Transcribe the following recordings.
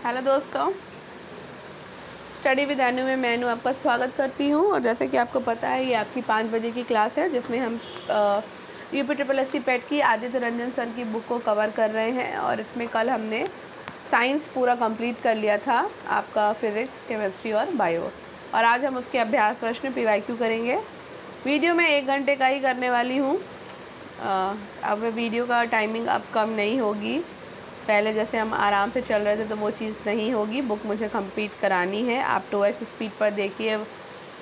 Hello दोस्तों, study with अनु में मैं आपका स्वागत करती हूँ। और जैसे कि आपको पता है, ये आपकी 5 बजे की क्लास है जिसमें हम यूपी ट्रिपल एस सी पेट की आदित्य रंजन सर की बुक को कवर कर रहे हैं। और इसमें कल हमने साइंस पूरा कंप्लीट कर लिया था, आपका फिज़िक्स, केमिस्ट्री और बायो। और आज हम उसके अभ्यास प्रश्न PYQ करेंगे। वीडियो मैं 1 घंटे का ही करने वाली हूँ। अब वीडियो का टाइमिंग अब कम नहीं होगी, पहले जैसे हम आराम से चल रहे थे तो वो चीज़ नहीं होगी। बुक मुझे कंप्लीट करानी है। आप 2x स्पीड पर देखिए,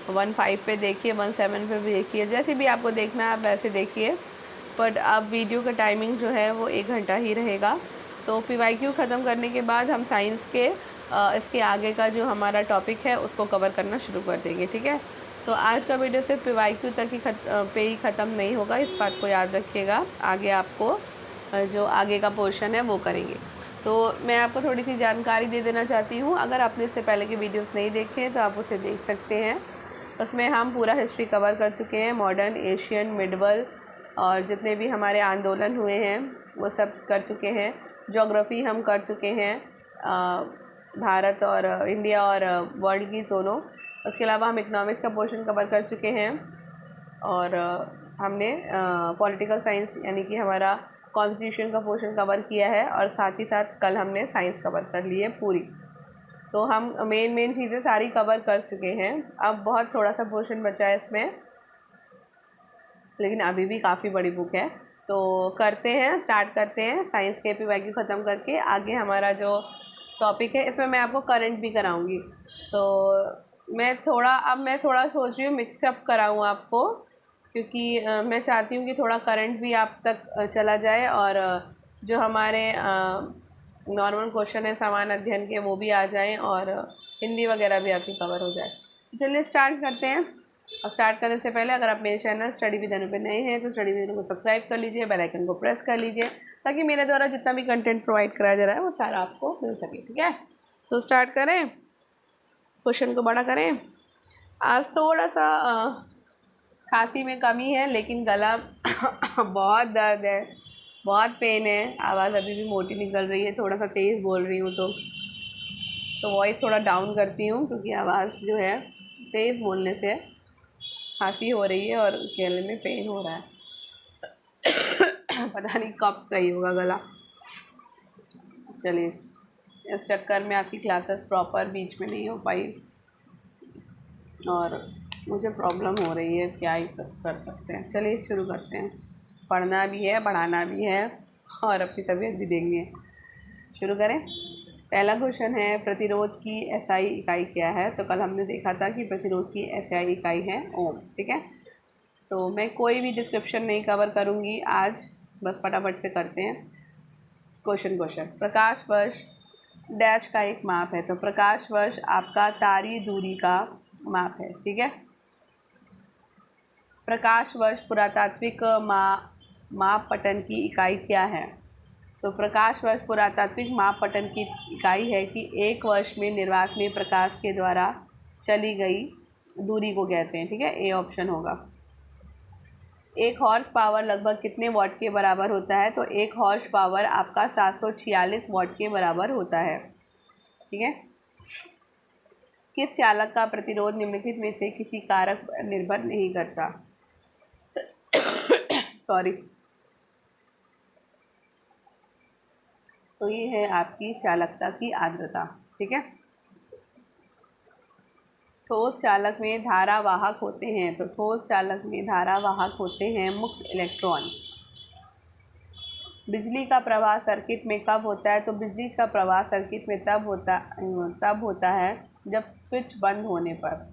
1.5 पे देखिए, 1.7 पे भी देखिए, जैसे भी आपको देखना है आप वैसे देखिए। बट अब वीडियो का टाइमिंग जो है वो 1 घंटा ही रहेगा। तो PYQ ख़त्म करने के बाद हम साइंस के इसके आगे का जो हमारा टॉपिक है उसको कवर करना शुरू कर देंगे, ठीक है। तो आज का वीडियो सिर्फ PYQ तक ही पे ही ख़त्म नहीं होगा, इस बात को याद रखिएगा। आगे आपको जो आगे का पोर्शन है वो करेंगे। तो मैं आपको थोड़ी सी जानकारी दे देना चाहती हूँ। अगर आपने इससे पहले के वीडियोस नहीं देखे हैं तो आप उसे देख सकते हैं। उसमें हम पूरा हिस्ट्री कवर कर चुके हैं, मॉडर्न, एशियन, मिडवल और जितने भी हमारे आंदोलन हुए हैं वो सब कर चुके हैं। ज्योग्राफी हम कर चुके हैं, भारत और इंडिया और वर्ल्ड की दोनों। उसके अलावा हम इकोनॉमिक्स का पोर्शन कवर कर चुके हैं। और हमने पॉलिटिकल साइंस यानी कि हमारा कॉन्स्टिट्यूशन का पोर्शन कवर किया है। और साथ ही साथ कल हमने साइंस कवर कर ली है पूरी। तो हम मेन चीज़ें सारी कवर कर चुके हैं। अब बहुत थोड़ा सा पोर्शन बचा है इसमें, लेकिन अभी भी काफ़ी बड़ी बुक है। तो करते हैं, स्टार्ट करते हैं। साइंस के PYQ ख़त्म करके आगे हमारा जो टॉपिक है इसमें मैं आपको करंट भी कराऊंगी। तो मैं थोड़ा सोच रही हूँ मिक्सअप कराऊँ आपको, क्योंकि मैं चाहती हूँ कि थोड़ा करंट भी आप तक चला जाए और जो हमारे नॉर्मल क्वेश्चन है सामान्य अध्ययन के वो भी आ जाएं और हिंदी वगैरह भी आपकी कवर हो जाए। चलिए स्टार्ट करते हैं। और स्टार्ट करने से पहले अगर आप मेरे चैनल स्टडी विद अनु पे नए हैं तो स्टडी विद अनु को सब्सक्राइब कर लीजिए, बेल आइकन को प्रेस कर लीजिए, ताकि मेरे द्वारा जितना भी कंटेंट प्रोवाइड कराया जा रहा है वो सारा आपको मिल सके, ठीक है। तो स्टार्ट करें, क्वेश्चन को बड़ा करें। आज थोड़ा सा खांसी में कमी है, लेकिन गला बहुत दर्द है, बहुत पेन है। आवाज़ अभी भी मोटी निकल रही है, थोड़ा सा तेज़ बोल रही हूँ तो वॉइस थोड़ा डाउन करती हूँ, क्योंकि आवाज़ जो है तेज़ बोलने से खांसी हो रही है और गले में पेन हो रहा है। पता नहीं कब सही होगा गला। चलिए, इस चक्कर में आपकी क्लासेस प्रॉपर बीच में नहीं हो पाई और मुझे प्रॉब्लम हो रही है, क्या ही कर सकते हैं। चलिए शुरू करते हैं। पढ़ना भी है, पढ़ाना भी है और अपनी तबीयत भी देंगे। शुरू करें। पहला क्वेश्चन है, प्रतिरोध की SI इकाई क्या है। तो कल हमने देखा था कि प्रतिरोध की SI इकाई है ओम, ठीक है। तो मैं कोई भी डिस्क्रिप्शन नहीं कवर करूँगी आज, बस फटाफट से करते हैं। क्वेश्चन प्रकाश वर्ष डैश का एक माप है। तो प्रकाश वर्ष आपका तारी दूरी का माप है, ठीक है। प्रकाश वर्ष पुरातात्विक मापपटन की इकाई क्या है। तो प्रकाश वर्ष पुरातात्विक मापपटन की इकाई है कि एक वर्ष में निर्वात में प्रकाश के द्वारा चली गई दूरी को कहते हैं, ठीक है। ए ऑप्शन होगा। एक हॉर्स पावर लगभग कितने वॉट के बराबर होता है। तो एक हॉर्स पावर आपका 746 वॉट के बराबर होता है, ठीक है। किस चालक का प्रतिरोध निम्नलिखित में से किसी कारक पर निर्भर नहीं करता। सॉरी। तो ये है आपकी चालकता की आर्द्रता, ठीक है। ठोस चालक में धारावाहक होते हैं। तो ठोस चालक में धारावाहक होते हैं मुक्त इलेक्ट्रॉन। बिजली का प्रवाह सर्किट में कब होता है। तो बिजली का प्रवाह सर्किट में तब होता है जब स्विच बंद होने पर।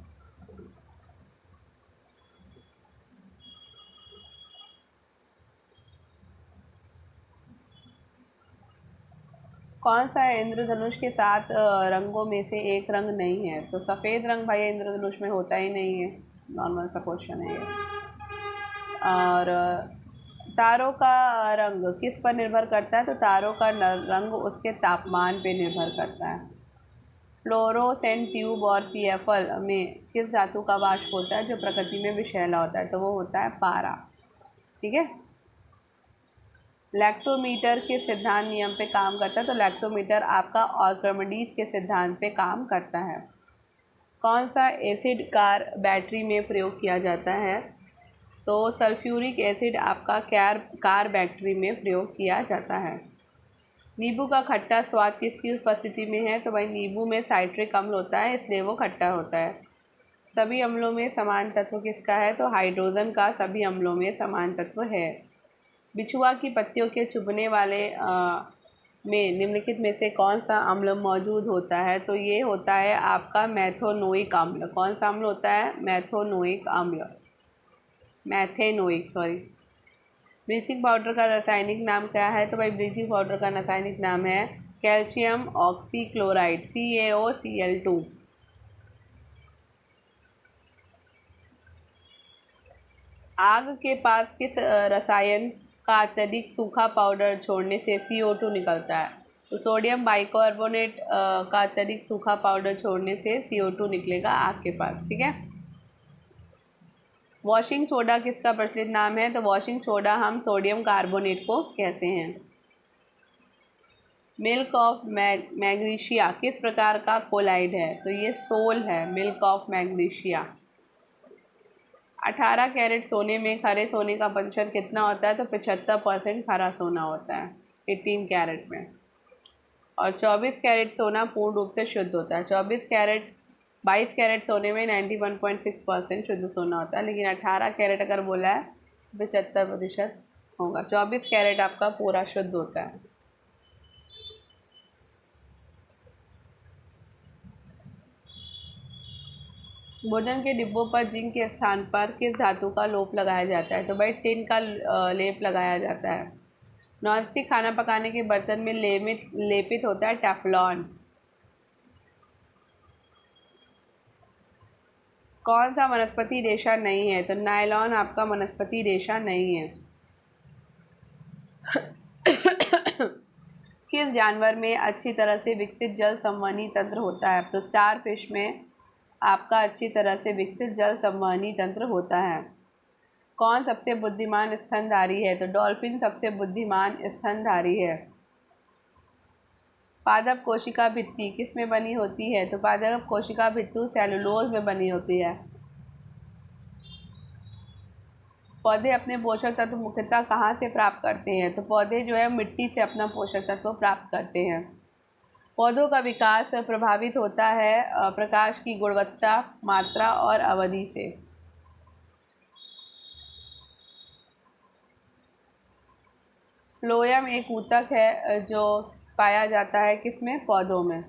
कौन सा इंद्रधनुष के 7 रंगों में से एक रंग नहीं है। तो सफ़ेद रंग भाई इंद्रधनुष में होता ही नहीं है, नॉर्मल सा क्वेश्चन है ये। और तारों का रंग किस पर निर्भर करता है। तो तारों का रंग उसके तापमान पे निर्भर करता है। फ्लोरोसेंट ट्यूब और CFL में किस धातु का वाष्प होता है जो प्रकृति में विषैला होता है। तो वो होता है पारा, ठीक है। लैक्टोमीटर के सिद्धांत नियम पे काम करता है, तो लैक्टोमीटर आपका आर्किमिडीज के सिद्धांत पे काम करता है। कौन सा एसिड कार बैटरी में प्रयोग किया जाता है? तो सल्फ्यूरिक एसिड आपका कार बैटरी में प्रयोग किया जाता है। नींबू का खट्टा स्वाद किसकी उपस्थिति में है? तो भाई नींबू में साइट्रिक अम्ल होता है, इसलिए वो खट्टा होता है। सभी अम्लों में समान तत्व किसका है? तो हाइड्रोजन का सभी अम्लों में समान तत्व है। बिछुआ की पत्तियों के चुभने वाले में निम्नलिखित में से कौन सा अम्ल मौजूद होता है? तो ये होता है आपका मैथोनोइक अम्ल। कौन सा अम्ल होता है? मैथोनोइक अम्ल, मैथेनोइक सॉरी। ब्लीचिंग पाउडर का रासायनिक नाम क्या है? तो भाई ब्लीचिंग पाउडर का रासायनिक नाम है कैल्शियम ऑक्सीक्लोराइड, CaOCl2। आग के पास किस रसायन का अत्यधिक सूखा पाउडर छोड़ने से CO2 निकलता है? तो सोडियम बाइकार्बोनेट का अत्यधिक सूखा पाउडर छोड़ने से CO2 निकलेगा आग के पास, ठीक है। वॉशिंग सोडा किसका प्रचलित नाम है? तो वॉशिंग सोडा हम सोडियम कार्बोनेट को कहते हैं। मिल्क ऑफ मैग्नीशिया किस प्रकार का कोलाइड है? तो ये सोल है, मिल्क ऑफ मैग्नीशिया। 18 कैरेट सोने में खरे सोने का प्रतिशत कितना होता है? तो 75% खरा सोना होता है 18 कैरेट में। और 24 कैरेट सोना पूर्ण रूप से शुद्ध होता है। 22 कैरेट सोने में 91.6% शुद्ध सोना होता है, लेकिन 18 कैरेट अगर बोला है 75% होगा। 24 कैरेट आपका पूरा शुद्ध होता है। भोजन के डिब्बों पर जिंक के स्थान पर किस धातु का लोप लगाया जाता है? तो भाई टिन का लेप लगाया जाता है। नॉनस्टिक खाना पकाने के बर्तन में लेपित होता है टेफ्लॉन। कौन सा वनस्पति रेशा नहीं है? तो नायलॉन आपका वनस्पति रेशा नहीं है। किस जानवर में अच्छी तरह से विकसित जल संवहनी तंत्र होता है? तो स्टार फिश में आपका अच्छी तरह से विकसित जल संवहनी तंत्र होता है। कौन सबसे बुद्धिमान स्तनधारी है? तो डॉल्फिन सबसे बुद्धिमान स्तनधारी है। पादप कोशिका भित्ति किस में बनी होती है? तो पादप कोशिका भित्ति सेलुलोज में बनी होती है। पौधे अपने पोषक तत्व मुख्यतः कहाँ से प्राप्त करते हैं? तो पौधे जो है मिट्टी से अपना पोषक तत्व प्राप्त करते हैं। पौधों का विकास प्रभावित होता है प्रकाश की गुणवत्ता, मात्रा और अवधि से। फ्लोएम एक ऊतक है जो पाया जाता है किसमें? पौधों में।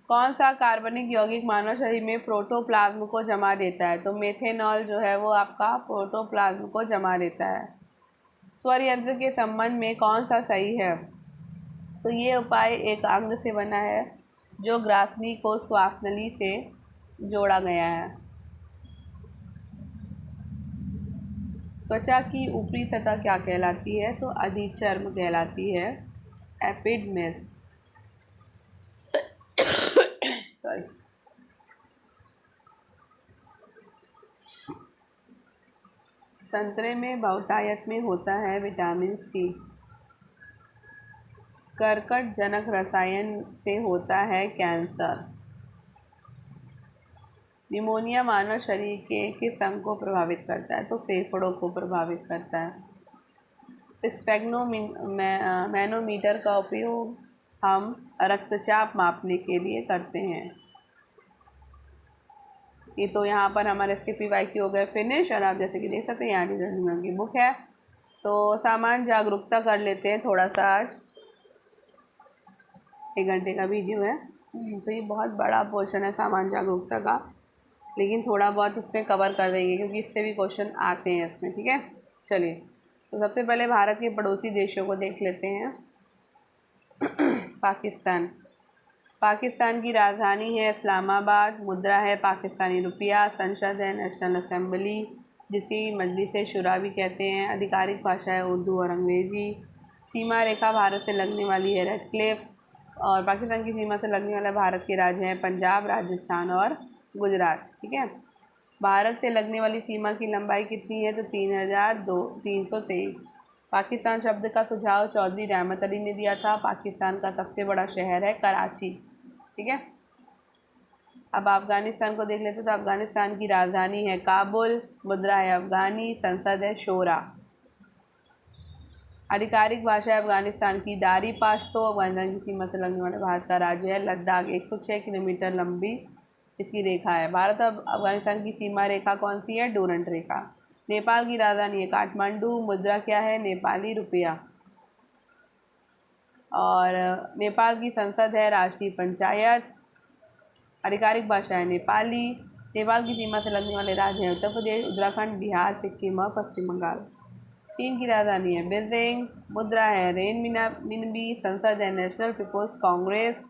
कौन सा कार्बनिक यौगिक मानव शरीर में प्रोटोप्लाज्म को जमा देता है? तो मेथेनॉल जो है वो आपका प्रोटोप्लाज्म को जमा देता है। स्वर यंत्र के संबंध में कौन सा सही है? तो ये उपाय एक अंग से बना है जो ग्रासनी को श्वास नली से जोड़ा गया है। त्वचा की ऊपरी सतह क्या कहलाती है? तो अधिचर्म कहलाती है, एपिडर्मिस। सॉरी। संतरे में बहुतायत में होता है विटामिन C। कर्कट जनक रसायन से होता है कैंसर। निमोनिया मानव शरीर के किस अंग को प्रभावित करता है? तो फेफड़ों को प्रभावित करता है। मैनोमीटर का उपयोग हम रक्तचाप मापने के लिए करते हैं। ये तो यहाँ पर हमारे इसके PYQ हो गए फिनिश। और आप जैसे कि देख सकते हैं यहाँ रणजीत की बुक है। तो सामान्य जागरूकता कर लेते हैं थोड़ा सा। आज 1 घंटे का वीडियो है, तो ये बहुत बड़ा पोर्शन है सामान्य जागरूकता का, लेकिन थोड़ा बहुत इसमें कवर कर देंगे क्योंकि इससे भी क्वेश्चन आते हैं इसमें, ठीक है। चलिए, तो सबसे पहले भारत के पड़ोसी देशों को देख लेते हैं। पाकिस्तान। पाकिस्तान की राजधानी है इस्लामाबाद, मुद्रा है पाकिस्तानी रुपया, संसद है नेशनल असेंबली जिसे मजलिस शुरा भी कहते हैं, आधिकारिक भाषा है उर्दू और अंग्रेज़ी। सीमा रेखा भारत से लगने वाली है रेड क्लिफ, और पाकिस्तान की सीमा से लगने वाले भारत के राज्य हैं पंजाब, राजस्थान और गुजरात, ठीक है। भारत से लगने वाली सीमा की लंबाई कितनी है? तो 3,323। पाकिस्तान शब्द का सुझाव चौधरी रहमत अली ने दिया था। पाकिस्तान का सबसे बड़ा शहर है कराची। ठीक है, अब अफ़गानिस्तान को देख लेते हैं। तो अफ़गानिस्तान की राजधानी है काबुल, मुद्रा है अफ़गानी, संसद है शोरा। आधिकारिक भाषा है अफ़गानिस्तान की दारी पाश्तो। अफ़गानिस्तान की सीमा से लगने वाले भारत का राज्य है लद्दाख। 106 किलोमीटर लंबी इसकी रेखा है। भारत और अफ़गानिस्तान की सीमा रेखा कौन सी है? डोरंट रेखा। नेपाल की राजधानी है काठमांडू। मुद्रा क्या है? नेपाली रुपया। और नेपाल की संसद है राष्ट्रीय पंचायत। आधिकारिक भाषा है नेपाली। नेपाल की सीमा से लगने वाले राज्य हैं उत्तर प्रदेश, उत्तराखंड, बिहार, सिक्किम और पश्चिम बंगाल। चीन की राजधानी है बीजिंग। मुद्रा है रेनमिनबी। संसद है नेशनल पीपुल्स कांग्रेस।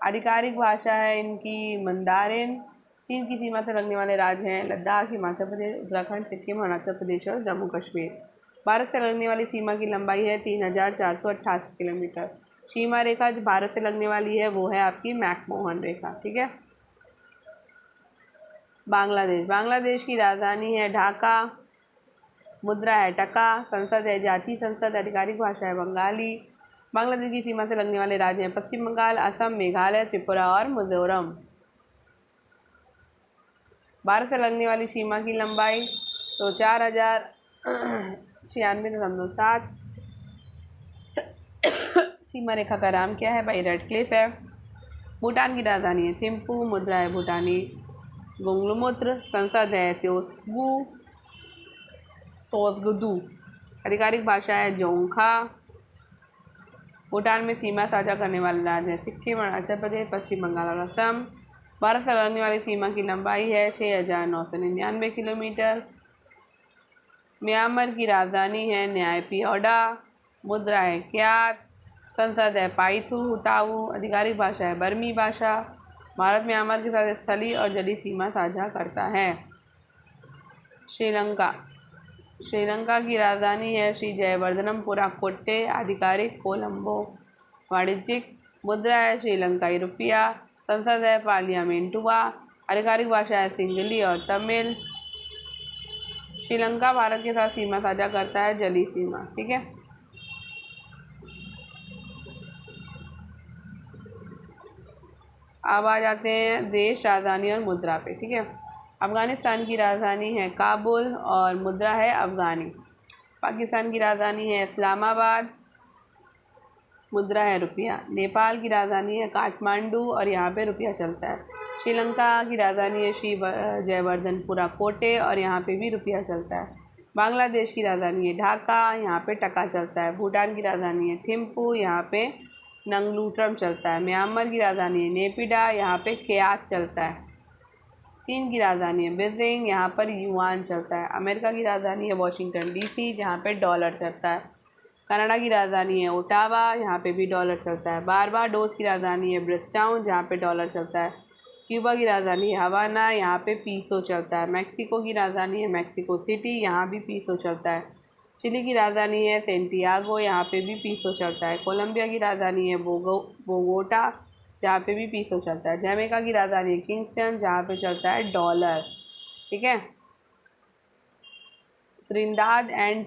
आधिकारिक भाषा है इनकी मंदारिन। चीन की सीमा से लगने वाले राज्य हैं लद्दाख, हिमाचल प्रदेश, उत्तराखंड, सिक्किम, अरुणाचल प्रदेश और जम्मू कश्मीर। भारत से लगने वाली सीमा की लंबाई है 3488 किलोमीटर। सीमा रेखा जो भारत से लगने वाली है वो है आपकी मैकमोहन रेखा। ठीक है, बांग्लादेश की राजधानी है ढाका। मुद्रा है टका। संसद है जातीय संसद। आधिकारिक भाषा है बंगाली। बांग्लादेश की सीमा से लगने वाले राज्य हैं पश्चिम बंगाल, असम, मेघालय, त्रिपुरा और मिजोरम। भारत से लगने वाली सीमा की लंबाई तो 4096.7। सीमा रेखा का नाम क्या है भाई? रेड क्लिफ है। भूटान की राजधानी है थिम्पू। मुद्रा है भूटानी गुंगलुमुत्र। संसद है तोसगुदू। आधिकारिक भाषा है जोंगखा। भूटान में सीमा साझा करने वाले राज्य हैं सिक्किम, अरुणाचल प्रदेश, पश्चिम बंगाल और असम। भारत से लगने वाली सीमा की लंबाई है 6999 किलोमीटर। म्यांमार की राजधानी है न्यायपियोडा। मुद्रा है क्यात। संसद है पाइथू हुताऊ। आधिकारिक भाषा है बर्मी भाषा। भारत म्यांमार के साथ स्थलीय और जलीय सीमा साझा करता है। श्रीलंका की राजधानी है श्री जयवर्धनपुरा कोट्टे। आधिकारिक कोलंबो। वाणिज्यिक मुद्रा है श्रीलंकाई रुपया। संसद है पार्लियामेंटुआ। आधिकारिक भाषा है सिंगली और तमिल। श्रीलंका भारत के साथ सीमा साझा करता है जलीय सीमा। ठीक है, अब आ जाते हैं देश, राजधानी और मुद्रा पे। ठीक है, अफ़गानिस्तान की राजधानी है काबुल और मुद्रा है अफ़गानी। पाकिस्तान की राजधानी है इस्लामाबाद। मुद्रा है रुपया। नेपाल की राजधानी है काठमांडू और यहाँ पे रुपया चलता है। श्रीलंका की राजधानी है श्री जयवर्धनपुरा कोटे और यहाँ पे भी रुपया चलता है। बांग्लादेश की राजधानी है ढाका। यहाँ पे टका चलता है। भूटान की राजधानी है थिम्पू। यहाँ पे नंगलूट्रम चलता है। म्यांमार की राजधानी है नेपिडा। यहाँ पे क्यात चलता है। चीन की राजधानी है बीजिंग। यहाँ पर युआन चलता है। अमेरिका की राजधानी है वॉशिंगटन डीसी। जहाँ पे डॉलर चलता है। कनाडा की राजधानी है ओटावा। यहाँ पे भी डॉलर चलता है। बारबाडोस की राजधानी है ब्रिजटाउन। जहाँ पे डॉलर चलता है। क्यूबा की राजधानी है हवाना। यहाँ पे पीसो चलता है। मैक्सिको की राजधानी है मैक्सिको सिटी। यहाँ भी पीसो चलता है। चिली की राजधानी है सेंटियागो। यहाँ पे भी पीसो चलता है। कोलंबिया की राजधानी है बोगोटा। जहाँ पे भी पीसो चलता है। जमैका की राजधानी है किंगस्टन। जहाँ पे चलता है डॉलर। ठीक है, त्रिनिदाद एंड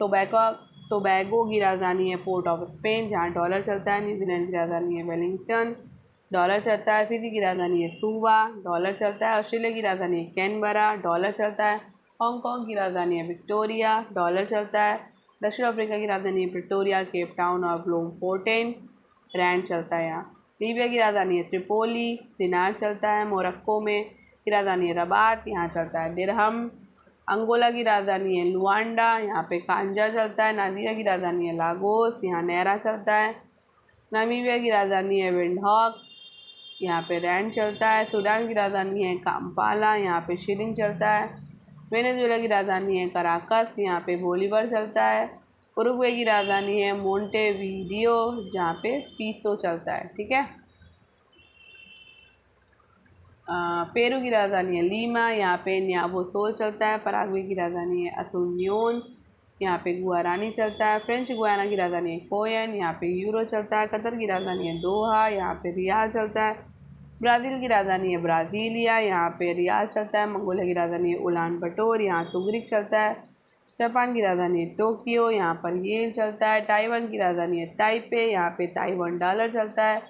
टोबैगो की राजधानी है पोर्ट ऑफ स्पेन। जहाँ डॉलर चलता है। न्यूजीलैंड की राजधानी है वेलिंगटन। डॉलर चलता है। फिजी की राजधानी है सुवा। डॉलर चलता है। ऑस्ट्रेलिया की राजधानी है कैनबरा। डॉलर चलता है। हांगकांग की राजधानी है विक्टोरिया। डॉलर चलता है। दक्षिण अफ्रीका की राजधानी है प्रिटोरिया, केप टाउन और ब्लूमफोर्टेन। रैंड चलता है यहाँ। लीबिया की राजधानी है त्रिपोली। दिनार चलता है। मोरक्को में की राजधानी है रबात। यहाँ चलता है दिरहम। अंगोला की राजधानी है लुआंडा। यहाँ पे कांजा चलता है। नाइजीरिया की राजधानी है लागोस। यहाँ नैरा चलता है। नामीबिया की राजधानी है विंडहॉक। यहाँ पे रैंड चलता है। सूडान की राजधानी है काम्पाला। यहाँ पे शिलिंग चलता है। वेनेजुएला की राजधानी है कराकस। यहाँ पे बोलीवर चलता है। उरुग्वे की राजधानी है मोंटेवीडियो। जहाँ पे पीसो चलता है। ठीक है, पेरू की राजधानी है लीमा। यहाँ पे न्यावोसोल चलता है। पराग्वे की राजधानी है असुन्योन। यहाँ पे गुआरानी चलता है। फ्रेंच गुयाना की राजधानी है कोयन। यहाँ पे यूरो चलता है। कतर की राजधानी है दोहा। यहाँ पे रियाल चलता है। ब्राज़ील की राजधानी है ब्राज़ीलिया। यहाँ पे रियाल चलता है। मंगोलिया की राजधानी है उलान बटोर। यहाँ तुगरिक चलता है। जापान की राजधानी है टोक्यो, यहाँ पर येन चलता है। ताइवान की राजधानी है ताइपे, यहाँ पे ताइवान डॉलर चलता है।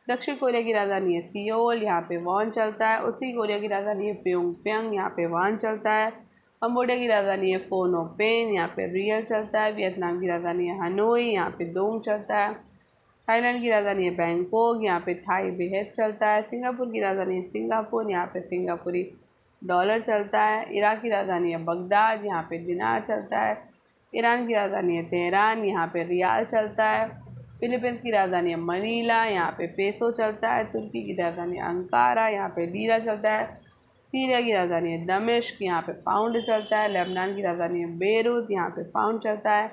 दक्षिण कोरिया की राजधानी है सियोल, यहाँ पे वॉन चलता है। उत्तरी कोरिया की राजधानी है प्योंगयांग, यहाँ पे वॉन चलता है। कंबोडिया की राजधानी है फोनोपेन, यहाँ पे रियल चलता है। वियतनाम की राजधानी है हनोई, यहाँ पे दोंग चलता है। थाईलैंड की राजधानी है बैंकॉक, यहाँ पे थाई बेहद चलता है। सिंगापुर की राजधानी है सिंगापुर, यहाँ पे सिंगापुरी डॉलर चलता है। इराक की राजधानी है बगदाद, यहाँ पे दिनार चलता है। ईरान की राजधानी है तेहरान, यहाँ पे रियाल चलता है। फिलीपींस की राजधानी है मनीला, यहाँ पे पेसो चलता है। तुर्की की राजधानी है अंकारा, यहाँ पे लीरा चलता है। सीरिया की राजधानी है दमिश्क, यहाँ पे पाउंड चलता है। लेबनान की राजधानी है बेरूत, यहाँ पे पाउंड चलता है।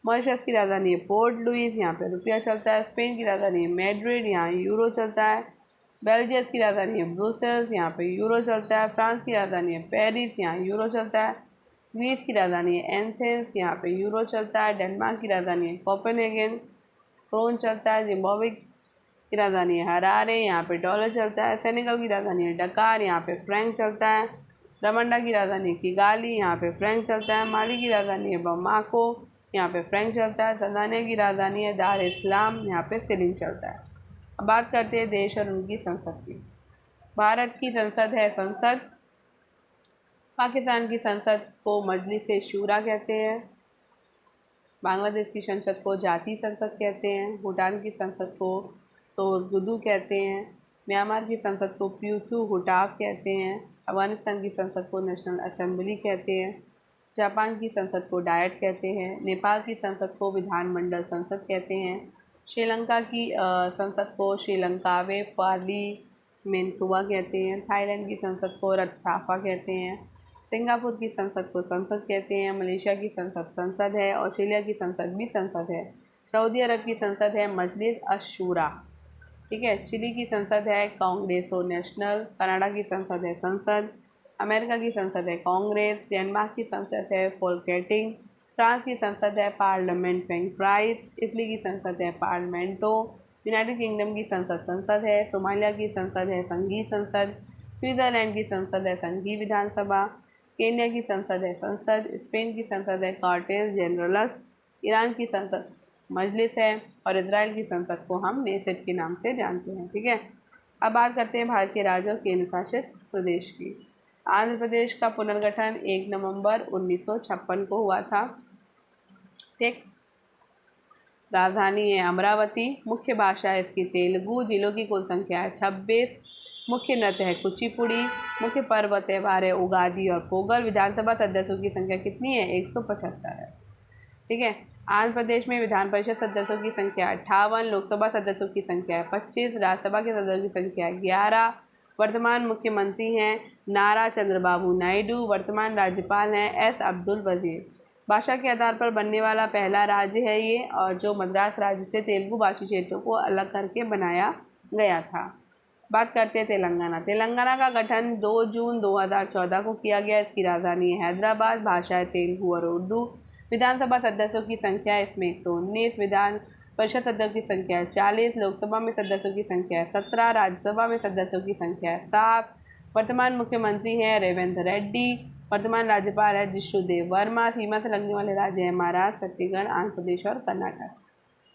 मॉरिशस की राजधानी है पोर्ट लुइस, यहाँ पे रुपया चलता है। स्पेन की राजधानी है मैड्रिड, यहाँ यूरो चलता है। बेल्जियस की राजधानी है ब्रुसेल्स, यहाँ पे यूरो चलता है। फ्रांस की राजधानी है पेरिस, यहाँ यूरो चलता है। ग्रीस की राजधानी है एथेंस, यहाँ पे यूरो चलता है। डेनमार्क की राजधानी है कोपेनहेगन, क्रोन चलता है। जिम्बाब्वे की राजधानी है हरारे, यहाँ पे डॉलर चलता है। सेनेगल की राजधानी है डकार, यहाँ पे फ्रैंक चलता है। रवांडा की राजधानी है किगाली, यहाँ पे फ्रैंक चलता है। माली की राजधानी है बमाको, यहाँ पे फ्रैंक चलता है। तंजानिया की राजधानी है दार इस्लाम, यहाँ पे सिलिंग चलता है। अब बात करते हैं देश और उनकी संसद की। भारत की संसद है संसद। पाकिस्तान की संसद को मजलिस शूरा कहते हैं। बांग्लादेश की संसद को जातीय संसद कहते हैं। भूटान की संसद को तोज़गुदू कहते हैं। म्यांमार की संसद को प्यूथू हुटाफ कहते हैं। अफगानिस्तान की संसद को नेशनल असेंबली कहते हैं। जापान की संसद को डायट कहते हैं। नेपाल की संसद को विधानमंडल संसद कहते हैं। श्रीलंका की संसद को श्रीलंकावे पार्लिमेंटुआ कहते हैं। थाईलैंड की संसद को रत्साफा कहते हैं। सिंगापुर की संसद को संसद कहते हैं। मलेशिया की संसद संसद है। ऑस्ट्रेलिया की संसद भी संसद है। सऊदी अरब की संसद है मजलिस अश-शूरा, ठीक है। चिली की संसद है कांग्रेसो नेशनल। कनाडा की संसद है संसद। अमेरिका की संसद है कांग्रेस। डेनमार्क की संसद है फोल्केटिंग। फ्रांस की संसद है पार्लियामेंट फ्रैंकफ्राइज। इटली की संसद है पार्लियामेंटो। यूनाइटेड किंगडम की संसद संसद है। सोमालिया की संसद है संघीय संसद। स्विट्ज़रलैंड की संसद है संघीय विधानसभा। केन्या की संसद है संसद। स्पेन की संसद है कॉर्टेस जनरलस। ईरान की संसद मजलिस है। और इजराइल की संसद को हम नेसेट के नाम से जानते हैं, ठीक है। अब बात करते हैं भारत के राज्य और केंद्र शासित प्रदेश की। आंध्र प्रदेश का पुनर्गठन 1 नवंबर 1956 को हुआ था, ठीक। राजधानी है अमरावती। मुख्य भाषा है इसकी तेलुगु। जिलों की कुल संख्या है 26। मुख्य नृत्य है कुचिपुड़ी। मुख्य पर्व त्यौहार है उगादी और पोंगल। विधानसभा सदस्यों की संख्या कितनी है? 175 है, ठीक है। आंध्र प्रदेश में विधान परिषद सदस्यों की संख्या 58। लोकसभा सदस्यों की संख्या है 25। राज्यसभा के सदस्यों की संख्या है 11। वर्तमान मुख्यमंत्री हैं नारा चंद्रबाबू नायडू। वर्तमान राज्यपाल हैं एस अब्दुल वजीर। भाषा के आधार पर बनने वाला पहला राज्य है ये, और जो मद्रास राज्य से तेलुगु भाषी क्षेत्रों को अलग करके बनाया गया था। बात करते हैं तेलंगाना। तेलंगाना का गठन 2 जून 2014 को किया गया। इसकी राजधानी है हैदराबाद। भाषा है तेलुगु और उर्दू। विधानसभा सदस्यों की संख्या है इसमें 119। विधान परिषद सदस्यों की संख्या है 40। लोकसभा में सदस्यों की संख्या है 17। राज्यसभा में सदस्यों की संख्या है 7। वर्तमान मुख्यमंत्री हैं रेवंत रेड्डी। वर्तमान राज्यपाल है जिष्णुदेव वर्मा। सीमा से लगने वाले राज्य हैं महाराष्ट्र, छत्तीसगढ़, आंध्र प्रदेश और कर्नाटक।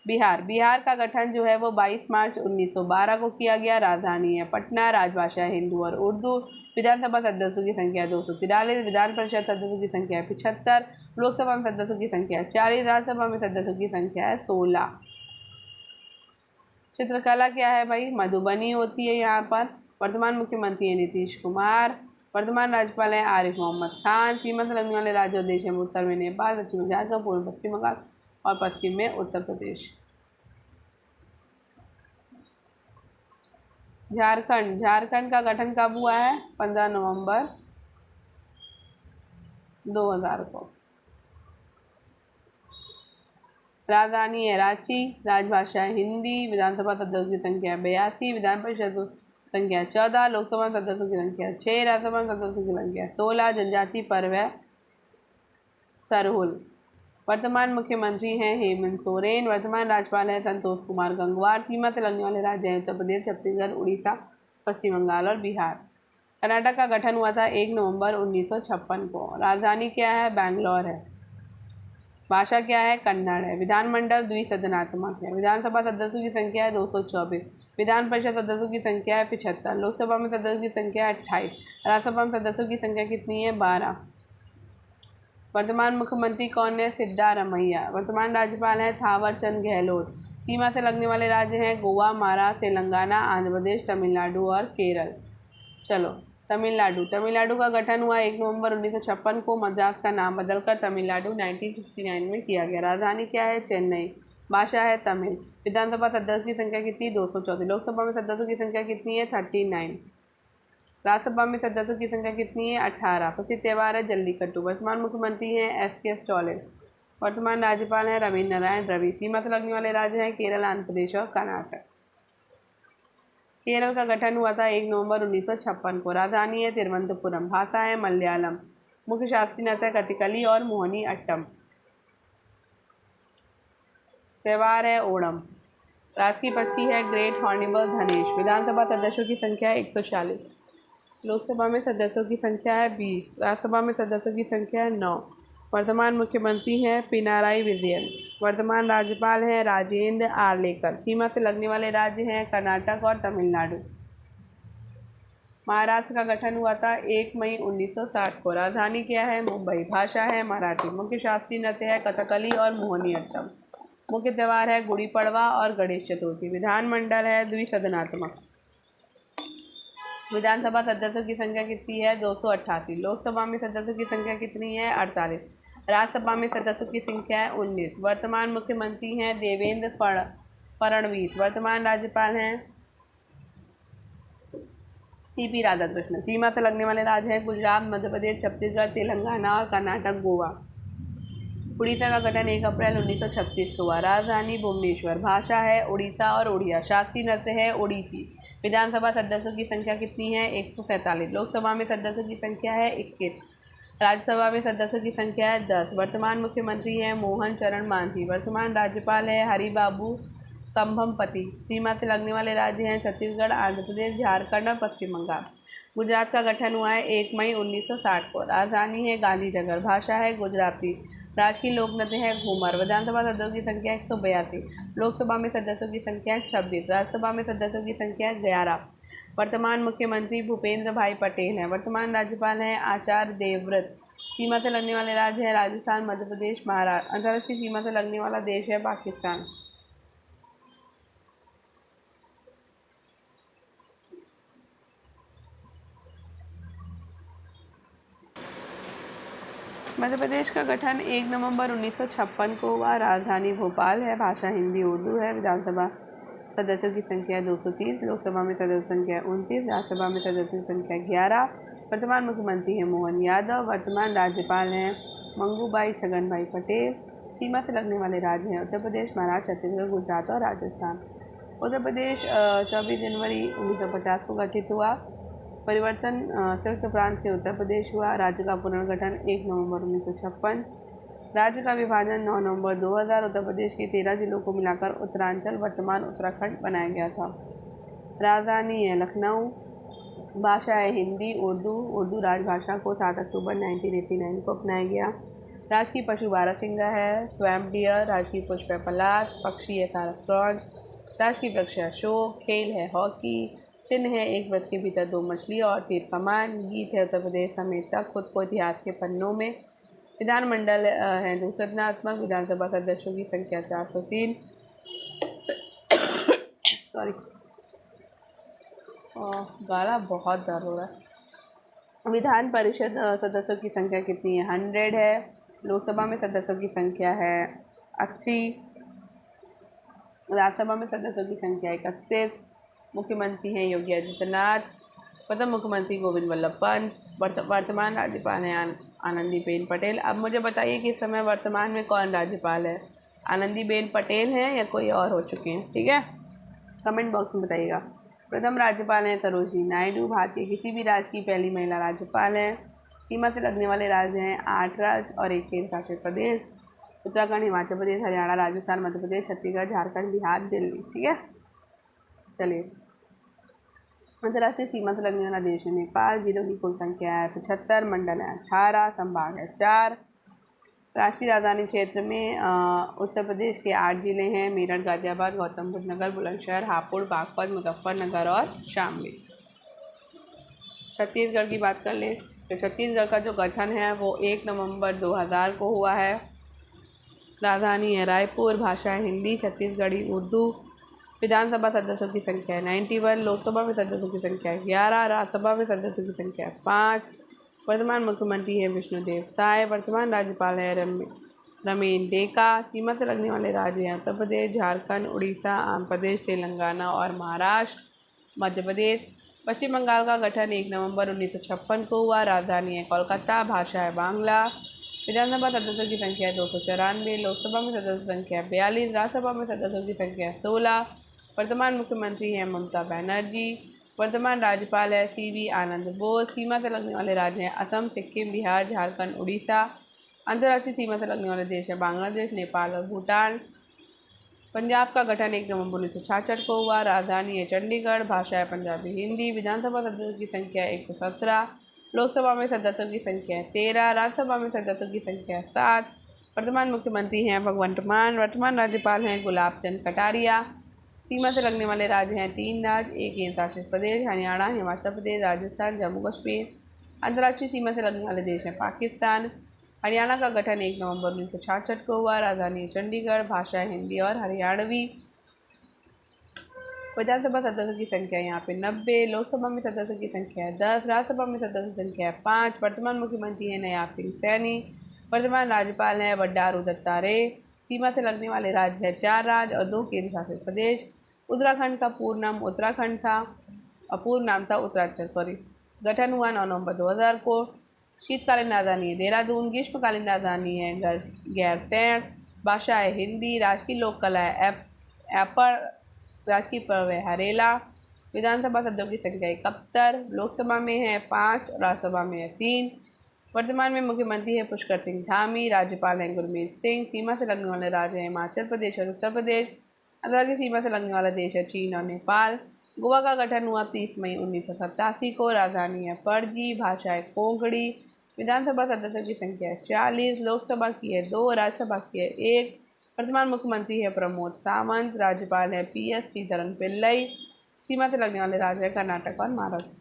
बिहार का गठन जो है वो 22 मार्च 1912 को किया गया। राजधानी है पटना। राजभाषा है हिंदी और उर्दू। विधानसभा सदस्यों की संख्या 243। विधान परिषद सदस्यों की संख्या है 75। लोकसभा में सदस्यों की संख्या है 40। राज्यसभा में सदस्यों की संख्या है 16। चित्रकला क्या है भाई? मधुबनी होती है यहाँ पर। वर्तमान मुख्यमंत्री है नीतीश कुमार। वर्तमान राज्यपाल है आरिफ मोहम्मद खान। सीमा से लगने वाले राज्य और देश हैं उत्तर में नेपाल, दक्षिण में झारखंड, पूर्व में पश्चिम बंगाल और पश्चिम में उत्तर प्रदेश। झारखंड का गठन कब हुआ है? 15 नवंबर 2000 को। राजधानी है रांची। राजभाषा है हिंदी। विधानसभा सदस्यों की संख्या है 82। विधान परिषद संख्या 14। लोकसभा सदस्यों की संख्या 6। राज्यसभा सदस्यों की संख्या 16। जनजाति पर्व है सरहुल। वर्तमान मुख्यमंत्री हैं हेमंत सोरेन। वर्तमान राज्यपाल हैं संतोष कुमार गंगवार। सीमा से लगने वाले राज्य हैं उत्तर प्रदेश, छत्तीसगढ़, उड़ीसा, पश्चिम बंगाल और बिहार। कर्नाटक का गठन हुआ था 1 नवंबर 1956 को। राजधानी क्या है? बैंगलोर है। भाषा क्या है? कन्नड़ है। विधानमंडल द्विसदनात्मक है। विधानसभा सदस्यों की संख्या है 224। विधान परिषद सदस्यों की संख्या है 75। लोकसभा में सदस्यों की संख्या है 28। राज्यसभा में सदस्यों की संख्या कितनी है? 12। वर्तमान मुख्यमंत्री कौन है? सिद्धारमैया। वर्तमान राज्यपाल हैं थावरचंद गहलोत। सीमा से लगने वाले राज्य हैं गोवा, महाराष्ट्र, तेलंगाना, आंध्र प्रदेश, तमिलनाडु और केरल। चलो, तमिलनाडु का गठन हुआ 1 नवंबर 1956 को। मद्रास का नाम बदलकर तमिलनाडु 1969 में किया गया। राजधानी क्या है? चेन्नई। भाषा है तमिल। विधानसभा सदस्यों की संख्या कितनी? 234। लोकसभा में सदस्यों की संख्या कितनी है? 39। राज्यसभा में सदस्यों की संख्या कितनी है? 18। प्रसिद्ध त्यौहार है जल्लीकट्टू। वर्तमान मुख्यमंत्री हैं SK स्टालिन। वर्तमान राज्यपाल हैं रवींद्र नारायण रवि। सीमा से लगने वाले राज्य हैं केरल, आंध्र प्रदेश और कर्नाटक। केरल का गठन हुआ था 1 नवंबर 1956 को। राजधानी है तिरुवनंतपुरम। भाषा है मलयालम। मुख्य शासकीय नृत्य कथकली और मोहिनी अट्टम। त्यौहार है ओणम। राष्ट्रीय पक्षी है ग्रेट हॉर्नबिल धनेश। विधानसभा सदस्यों की संख्या है 140। लोकसभा में सदस्यों की संख्या है 20। राज्यसभा में सदस्यों की संख्या है 9। वर्तमान मुख्यमंत्री हैं पिनाराई विजयन। वर्तमान राज्यपाल हैं राजेंद्र आर्लेकर। सीमा से लगने वाले राज्य हैं कर्नाटक और तमिलनाडु। महाराष्ट्र का गठन हुआ था 1 मई 1960 को। राजधानी क्या है? मुंबई। भाषा है मराठी। मुख्य शास्त्रीय नृत्य है कथकली और मोहिनी अट्टम। मुख्य त्यौहार है गुड़ी पड़वा और गणेश चतुर्थी। विधानमंडल है द्विसदनात्मक। विधानसभा सदस्यों की संख्या कितनी है? 288। लोकसभा में सदस्यों की संख्या कितनी है? 48। राज्यसभा में सदस्यों की संख्या है 19। वर्तमान मुख्यमंत्री हैं देवेंद्र फडणवीस। वर्तमान राज्यपाल हैं CP राधाकृष्णन। सीमा से लगने वाले राज्य हैं गुजरात, मध्य प्रदेश, छत्तीसगढ़, तेलंगाना और कर्नाटक, गोवा। उड़ीसा का गठन 1 अप्रैल 1936 को हुआ। राजधानी भुवनेश्वर। भाषा है उड़ीसा और उड़िया। शास्त्रीय नृत्य है ओडिसी। विधानसभा सदस्यों की संख्या कितनी है? 147। लोकसभा में सदस्यों की संख्या है 21। राज्यसभा में सदस्यों की संख्या है 10। वर्तमान मुख्यमंत्री हैं मोहन चरण मांझी। वर्तमान राज्यपाल है हरिबाबू कंभमपति। सीमा से लगने वाले राज्य हैं छत्तीसगढ़, आंध्र प्रदेश, झारखंड और पश्चिम बंगाल। गुजरात का गठन हुआ है 1 मई 1960 को। राजधानी है गांधीनगर। भाषा है गुजराती। राजकीय लोक नृत्य है घूमर। विधानसभा सदस्यों की संख्या 182। लोकसभा में सदस्यों की संख्या 26। राज्यसभा में सदस्यों की संख्या 11। वर्तमान मुख्यमंत्री भूपेंद्र भाई पटेल हैं। वर्तमान राज्यपाल हैं आचार्य देवव्रत। सीमा से लगने वाले राज्य हैं राजस्थान, मध्य प्रदेश, महाराष्ट्र। अंतर्राष्ट्रीय सीमा से लगने वाला देश है पाकिस्तान। मध्य प्रदेश का गठन 1 नवंबर 1956 को हुआ। राजधानी भोपाल है। भाषा हिंदी उर्दू है। विधानसभा सदस्यों की संख्या 230। लोकसभा में सदस्यों की संख्या 29। राज्यसभा में सदस्यों की संख्या 11। वर्तमान मुख्यमंत्री हैं मोहन यादव। वर्तमान राज्यपाल हैं मंगूभाई छगनभाई पटेल। सीमा से लगने वाले राज्य हैं उत्तर प्रदेश, महाराष्ट्र, छत्तीसगढ़, गुजरात और राजस्थान। उत्तर प्रदेश 24 जनवरी 1950 को गठित हुआ। परिवर्तन संयुक्त प्रांत से उत्तर प्रदेश हुआ। राज्य का पुनर्गठन 1 नवंबर 1956। राज्य का विभाजन 9 नवंबर 2000। उत्तर प्रदेश के 13 जिलों को मिलाकर उत्तरांचल वर्तमान उत्तराखंड बनाया गया था। राजधानी है लखनऊ। भाषा है हिंदी उर्दू राजभाषा को 7 अक्टूबर 1989 को अपनाया गया। राजकीय पशु बारहसिंगा है। Swamp dear. राजकीय पुष्प है पलाश। पक्षी है सारस। राजकीय वृक्ष है अशोक। खेल है हॉकी। चिन्ह है एक व्रत के भीतर 2 मछली और तीर कमान। गीत है उत्तर प्रदेश समेटता खुद को इतिहास के पन्नों में। विधानमंडल है द्विसदनात्मक। विधानसभा सदस्यों की संख्या 403। सॉरी, गला बहुत दर्द हो रहा है। विधान परिषद सदस्यों की संख्या कितनी है? 100 है। लोकसभा में सदस्यों की संख्या है 80। राज्यसभा में सदस्यों की संख्या 31। मुख्यमंत्री हैं योगी आदित्यनाथ। प्रथम मुख्यमंत्री गोविंद वल्लभ पंत। वर्तमान राज्यपाल हैं आनंदीबेन पटेल। अब मुझे बताइए कि इस समय वर्तमान में कौन राज्यपाल है? आनंदीबेन पटेल हैं या कोई और हो चुके हैं? ठीक है, कमेंट बॉक्स में बताइएगा। प्रथम राज्यपाल हैं सरोजिनी नायडू। भारतीय किसी भी राज्य की पहली महिला राज्यपाल हैं। सीमा से लगने वाले राज्य हैं 8 राज्य और 1 केंद्र शासित प्रदेश। उत्तराखंड, हिमाचल प्रदेश, हरियाणा, राजस्थान, मध्य प्रदेश, छत्तीसगढ़, झारखंड, बिहार, दिल्ली। ठीक है, चलिए। अंतर्राष्ट्रीय सीमा से लगने वाला देश है नेपाल। जिलों की कुल संख्या है 75। मंडल है 18। संभाग है 4। राष्ट्रीय राजधानी क्षेत्र में उत्तर प्रदेश के 8 ज़िले हैं: मेरठ, गाज़ियाबाद, गौतम बुद्ध नगर, बुलंदशहर, हापुड़, बागपत, मुजफ्फरनगर और शामली। छत्तीसगढ़ की बात कर लें तो छत्तीसगढ़ का जो गठन है वो 1 नवंबर 2000 को हुआ है। राजधानी है रायपुर, भाषा है हिंदी, छत्तीसगढ़ी उर्दू। विधानसभा सदस्यों की संख्या है 91, लोकसभा में सदस्यों की संख्या है 11, राज्यसभा में सदस्यों की संख्या है 5। वर्तमान मुख्यमंत्री है विष्णुदेव साय। वर्तमान राज्यपाल है रमेन डेका। सीमा से लगने वाले राज्य हैं उत्तर प्रदेश, झारखंड, उड़ीसा, आंध्र प्रदेश, तेलंगाना और महाराष्ट्र। मध्य प्रदेश। पश्चिम बंगाल का गठन 1 नवंबर 1956 को हुआ। राजधानी है कोलकाता, भाषा है बांग्ला। विधानसभा सदस्यों की संख्या है 294, लोकसभा में सदस्यों की संख्या है 42, राज्यसभा में सदस्यों की संख्या है 16। वर्तमान मुख्यमंत्री हैं ममता बनर्जी। वर्तमान राज्यपाल है CV आनंद बोस। सीमा से लगने वाले राज्य हैं असम, सिक्किम, बिहार, झारखंड, उड़ीसा। अंतर्राष्ट्रीय सीमा से लगने वाले देश हैं बांग्लादेश, नेपाल और भूटान। पंजाब का गठन 1 नवंबर 1966 को हुआ। राजधानी है चंडीगढ़, भाषा है पंजाबी हिंदी। विधानसभा सदस्यों की संख्या है 117, लोकसभा में सदस्यों की संख्या है 13, राज्यसभा में सदस्यों की संख्या है 7। वर्तमान मुख्यमंत्री हैं भगवंत मान। वर्तमान राज्यपाल हैं गुलाब चंद कटारिया। सीमा से लगने वाले राज्य हैं 3 राज्य, 1 केंद्र शासित प्रदेश: हरियाणा, हिमाचल प्रदेश, राजस्थान, जम्मू कश्मीर। अंतर्राष्ट्रीय सीमा से लगने वाले देश हैं पाकिस्तान। हरियाणा का गठन 1 नवंबर 1966 को हुआ। राजधानी चंडीगढ़, भाषा है हिंदी और हरियाणवी। विधानसभा सदस्यों की संख्या यहाँ पे 90, लोकसभा में सदस्यों की संख्या है 10, राज्यसभा में सदस्यों की संख्या है 5। वर्तमान मुख्यमंत्री है नयाब सिंह सैनी। वर्तमान राज्यपाल है बंडारू दत्तात्रेय। सीमा से लगने वाले राज्य है 4 राज्य और 2 केंद्र शासित प्रदेश। उत्तराखंड का पूर्ण नाम उत्तराखंड था और पूर्व नाम था उत्तरांचल। गठन हुआ 9 नवंबर 2000 को। शीतकालीन राजधानी है देहरादून। ग्रीष्मकालीन राजधानी है गैरसैंण। भाषा है हिंदी। राजकीय लोक कला है एपर। राजकीय पर्व है हरेला। विधानसभा सदस्यों की संख्या 71, लोकसभा में है 5, राज्यसभा में है 3। वर्तमान में मुख्यमंत्री है पुष्कर सिंह धामी। राज्यपाल हैं गुरमीत सिंह। सीमा से लगने वाले राज्य हैं हिमाचल प्रदेश और उत्तर प्रदेश। अंतर्राष्ट्रीय सीमा से लगने वाला देश है चीन और नेपाल। गोवा का गठन हुआ 30 मई 1987 को। राजधानी है पणजी। भाषा है कोंकणी। विधानसभा सदस्यों की संख्या है 40, लोकसभा की है 2, राज्यसभा की है 1। वर्तमान मुख्यमंत्री है प्रमोद सावंत। राज्यपाल है PS श्रीधरन पिल्लई। सीमा से लगने वाले राज्य है कर्नाटक और महाराष्ट्र।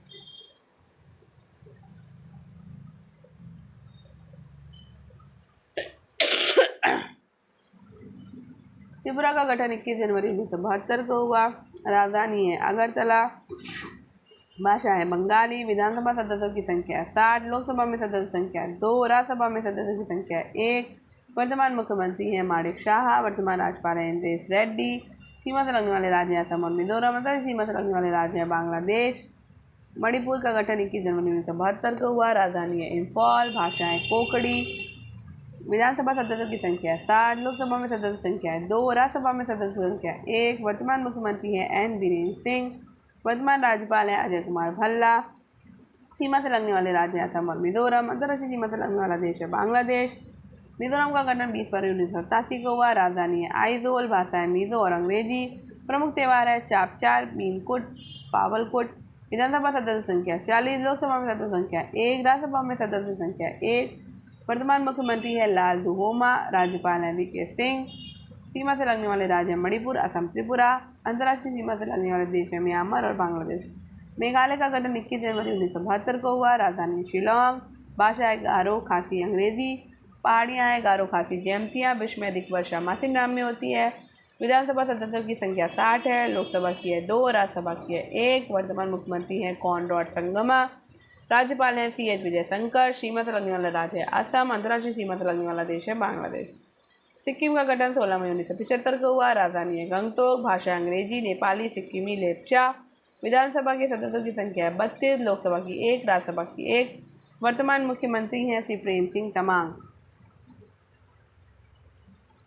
त्रिपुरा का गठन 21 जनवरी 1972 को हुआ। राजधानी है अगरतला। भाषा है बंगाली। विधानसभा सदस्यों की संख्या है 60, लोकसभा में सदस्य संख्या है 2, राज्यसभा में सदस्यों की संख्या है 1। वर्तमान मुख्यमंत्री हैं माणिक शाह। वर्तमान राज्यपाल हैं इंद्रेश रेड्डी। सीमा से लगने वाले राज्य हैं असम और मिजोरम। सीमा से लगने वाले राज्य हैं बांग्लादेश। मणिपुर का गठन 21 जनवरी 1972 को हुआ। राजधानी है इम्फॉल। भाषा है कोंकणी। विधानसभा सदस्यों की संख्या है 60, लोकसभा में सदस्य संख्या है 2, राज्यसभा में सदस्य संख्या है 1। वर्तमान मुख्यमंत्री हैं N बीरेन्द्र सिंह। वर्तमान राज्यपाल हैं अजय कुमार भल्ला। सीमा से लगने वाले राज्य हैं असम और मिजोरम। अंतर्राष्ट्रीय सीमा से लगने वाला देश है बांग्लादेश। मिजोरम का गठन 20 फरवरी 1987 को हुआ। राजधानी है आइजोल। भाषा है मिजो और अंग्रेजी। प्रमुख त्यौहार है चापचार, भीमकुट, पावलकुट। विधानसभा सदस्य संख्या 40, लोकसभा में सदस्य संख्या 1, राज्यसभा में सदस्य संख्या 1। वर्तमान मुख्यमंत्री है लाल दुहोमा। राज्यपाल हैं VK सिंह। सीमा से लगने वाले राज्य हैं मणिपुर, असम, त्रिपुरा। अंतर्राष्ट्रीय सीमा से लगने वाले देश हैं म्यांमार और बांग्लादेश। मेघालय का गठन 21 जनवरी 1972 को हुआ। राजधानी शिलोंग। भाषा है गारो, खासी, अंग्रेजी। पहाड़ियाँ हैं गारो, खासी, जयंतिया। विश्व में अधिक वर्षा मासिक नाम में होती है। विधानसभा सदस्यों की संख्या 60 है, लोकसभा की है 2, राज्यसभा की है 1। वर्तमान मुख्यमंत्री हैं कॉनरॉड संगमा। राज्यपाल हैं CH विजयशंकर। सीमा से लगने वाला राज्य है असम। अंतर्राष्ट्रीय सीमा से लगने वाला देश है बांग्लादेश। सिक्किम का गठन 16 मई 1975 को हुआ। राजधानी है गंगटोक। भाषा अंग्रेजी, नेपाली, सिक्किमी, लेप्चा। विधानसभा के सदस्यों की संख्या है 32, लोकसभा की 1, राज्यसभा की 1। वर्तमान मुख्यमंत्री हैं श्री प्रेम सिंह तमांग।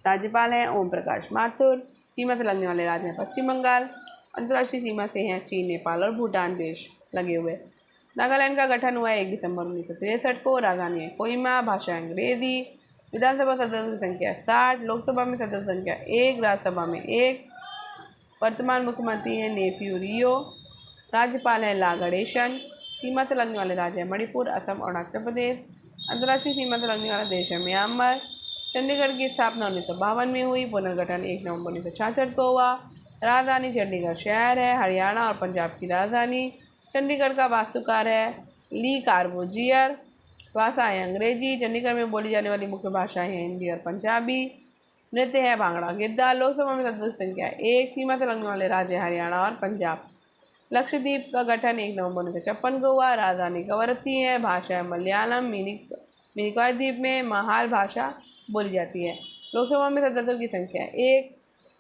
राज्यपाल हैं ओम प्रकाश माथुर। सीमा से लगने वाले राज्य हैं पश्चिम बंगाल। अंतर्राष्ट्रीय सीमा से हैं चीन, नेपाल और भूटान देश लगे हुए। नागालैंड का गठन हुआ 1 दिसंबर 1963 को। राजधानी है कोहिमा। भाषा अंग्रेजी। विधानसभा सदस्यों की संख्या 60, लोकसभा में सदस्य संख्या 1, राज्यसभा में 1। वर्तमान मुख्यमंत्री हैं नेफ्यू रियो। राज्यपाल हैं ला गणेशन। सीमा से लगने वाले राज्य हैं मणिपुर, असम, अरुणाचल प्रदेश। अंतर्राष्ट्रीय सीमा से लगने वाला देश है म्यांमार। चंडीगढ़ की स्थापना 1952 में हुई। पुनर्गठन 1 नवंबर 1966 को हुआ। राजधानी चंडीगढ़ शहर है, हरियाणा और पंजाब की राजधानी। चंडीगढ़ का वास्तुकार है ली कार्बोजियर। भाषाएं अंग्रेजी। चंडीगढ़ में बोली जाने वाली मुख्य भाषाएं हैं हिंदी और पंजाबी। नृत्य है भांगड़ा गिद्धा। लोकसभा में सदस्य संख्या 1। सीमा से लगने वाले राज्य हरियाणा और पंजाब। लक्षद्वीप का गठन 1 नवंबर 1956 को हुआ। राजधानी कवरत्ती है। भाषा है मलयालम। मिनिकॉय द्वीप में महाल भाषा बोली जाती है। लोकसभा में सदस्यों की संख्या 1।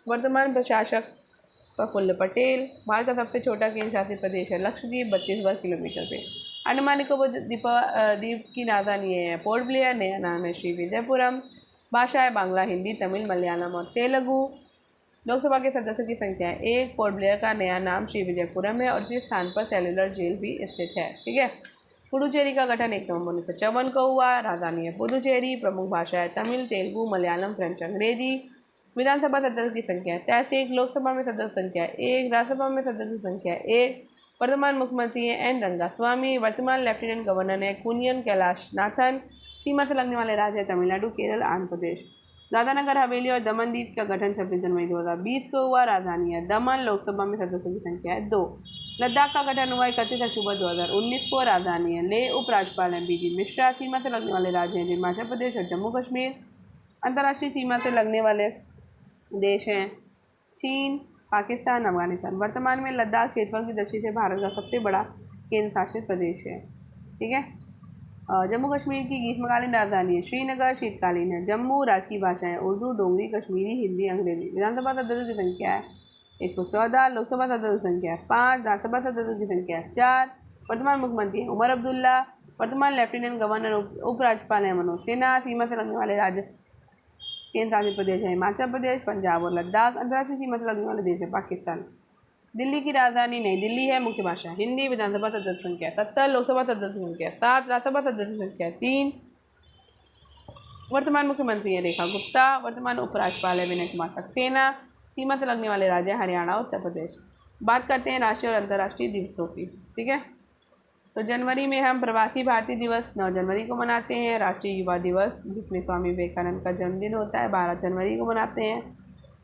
वर्तमान प्रशासक प्रफुल्ल पटेल। भारत का सबसे छोटा केंद्र शासित प्रदेश है लक्षद्वीप, 32 वर्ग किलोमीटर पे। अंडमान निकोबार द्वीप की राजधानी है पोर्ट ब्लेयर। नया नाम है श्री विजयपुरम। भाषा है बांग्ला, हिंदी, तमिल, मलयालम और तेलुगु। लोकसभा के सदस्यों की संख्या 1। पोर्ट ब्लेयर का नया नाम श्री विजयपुरम है और इसी स्थान पर सेलुलर जेल भी स्थित है। ठीक है। पुडुचेरी का गठन 1 नवंबर 1954 को हुआ। राजधानी है पुडुचेरी। प्रमुख भाषा है तमिल, तेलुगु, मलयालम, फ्रेंच, अंग्रेजी। विधानसभा सदस्य की संख्या 33। लोकसभा में सदस्य संख्या 1। राज्यसभा में सदस्य संख्या 1। वर्तमान मुख्यमंत्री है एन रंगास्वामी। वर्तमान लेफ्टिनेंट गवर्नर है कुनियन कैलाश नाथन। सीमा से लगने वाले राज्य तमिलनाडु, केरल, आंध्र प्रदेश। दादरानगर हवेली और दमन द्वीप का गठन 26 जनवरी 2020 को हुआ। राजधानी है दमन। लोकसभा में सदस्यों की संख्या है 2। लद्दाख का गठन हुआ 31 अक्टूबर 2019 को। राजधानी है लेह। उपराज्यपाल है बीडी मिश्रा। सीमा से लगने वाले राज्य हैं हिमाचल प्रदेश और जम्मू कश्मीर। अंतर्राष्ट्रीय सीमा से लगने वाले देश हैं चीन, पाकिस्तान, अफगानिस्तान। वर्तमान में लद्दाख क्षेत्रफल की दृष्टि से भारत का सबसे बड़ा केंद्र शासित प्रदेश है। ठीक है। जम्मू कश्मीर की ग्रीष्मकालीन राजधानी है श्रीनगर। शीतकालीन है जम्मू। राष्ट्रीय भाषाएं उर्दू, डोगरी, कश्मीरी, हिंदी, अंग्रेजी। विधानसभा सदस्यों की संख्या है 114। लोकसभा सदस्यों की संख्या है 5। राज्यसभा सदस्यों की संख्या है 4। वर्तमान मुख्यमंत्री है उमर अब्दुल्ला। वर्तमान लेफ्टिनेंट गवर्नर उपराज्यपाल है मनोज सिन्हा। सीमा से लगने वाले राज्य केंद्र शासित प्रदेश है हिमाचल प्रदेश, पंजाब और लद्दाख। अंतर्राष्ट्रीय सीमा से लगने वाले देश है पाकिस्तान। दिल्ली की राजधानी नई दिल्ली है। मुख्य भाषा हिंदी। विधानसभा सदस्य संख्या 70। लोकसभा सदस्य संख्या 7। राज्यसभा सदस्य संख्या 3। वर्तमान मुख्यमंत्री है रेखा गुप्ता। वर्तमान उपराज्यपाल है विनय कुमार सक्सेना। सीमा से लगने वाले राज्य हरियाणा और उत्तर प्रदेश। बात करते हैं राष्ट्रीय और अंतर्राष्ट्रीय दिवसों की। ठीक है। तो जनवरी में हम प्रवासी भारतीय दिवस 9 जनवरी को मनाते हैं। राष्ट्रीय युवा दिवस जिसमें स्वामी विवेकानंद का जन्मदिन होता है 12 जनवरी को मनाते हैं।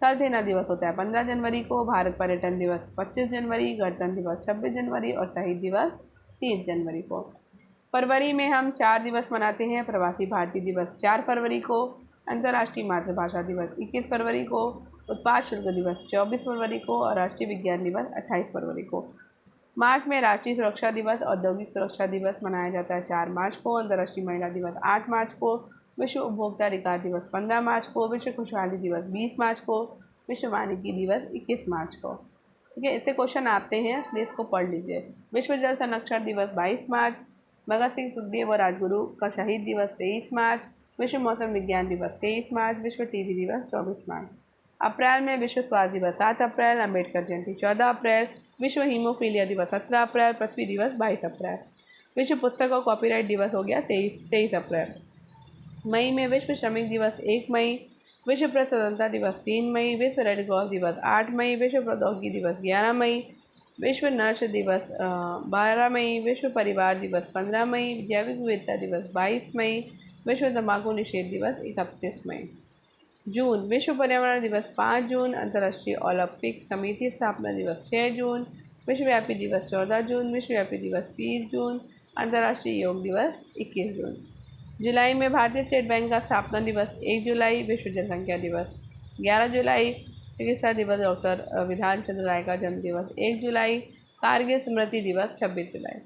थल सेना दिवस होता है 15 जनवरी को। भारत पर्यटन दिवस 25 जनवरी। गणतंत्र दिवस 26 जनवरी और शहीद दिवस 30 जनवरी को। फरवरी में हम 4 दिवस मनाते हैं। प्रवासी भारतीय दिवस 4 फरवरी को। अंतर्राष्ट्रीय मातृभाषा दिवस 21 फरवरी को। उत्पाद शुल्क दिवस 24 फरवरी को और राष्ट्रीय विज्ञान दिवस 28 फरवरी को। मार्च में राष्ट्रीय सुरक्षा दिवस, औद्योगिक सुरक्षा दिवस मनाया जाता है 4 मार्च को। अंतर्राष्ट्रीय महिला दिवस 8 मार्च को। विश्व उपभोक्ता अधिकार दिवस 15 मार्च को। विश्व खुशहाली दिवस 20 मार्च को। विश्व वानिकी दिवस 21 मार्च को। ठीक है। इससे क्वेश्चन आते हैं इसलिए इसको पढ़ लीजिए। विश्व जल संरक्षण दिवस 22 मार्च। भगत सिंह, सुखदेव और राजगुरु का शहीद दिवस 23 मार्च। विश्व मौसम विज्ञान दिवस 23 मार्च। विश्व टीबी दिवस 24 मार्च। अप्रैल में विश्व स्वास्थ्य दिवस 7 अप्रैल। अम्बेडकर जयंती 14 अप्रैल। विश्व हीमोफीलिया दिवस 17 अप्रैल। पृथ्वी दिवस 22 अप्रैल। विश्व पुस्तक और कॉपीराइट दिवस हो गया 23 अप्रैल। मई में विश्व श्रमिक दिवस 1 मई। विश्व प्रेस स्वतंत्रता दिवस 3 मई। विश्व रेड क्रॉस दिवस 8 मई। विश्व प्रौद्योगिकी दिवस 11 मई। विश्व नर्स दिवस 12 मई। विश्व परिवार दिवस 15 मई। जैविक विविधता दिवस 22 मई। विश्व तंबाकू निषेध दिवस 31 मई। जून विश्व पर्यावरण दिवस 5 जून। अंतर्राष्ट्रीय ओलंपिक समिति स्थापना दिवस 6 जून। विश्वव्यापी दिवस 14 जून। विश्वव्यापी दिवस 20 जून। अंतर्राष्ट्रीय योग दिवस 21 जून। जुलाई में भारतीय स्टेट बैंक का स्थापना दिवस 1 जुलाई। विश्व जनसंख्या दिवस 11 जुलाई। चिकित्सा दिवस डॉक्टर विधान चंद्र राय का जन्म दिवस 1 जुलाई। कारगिल स्मृति दिवस 26 जुलाई।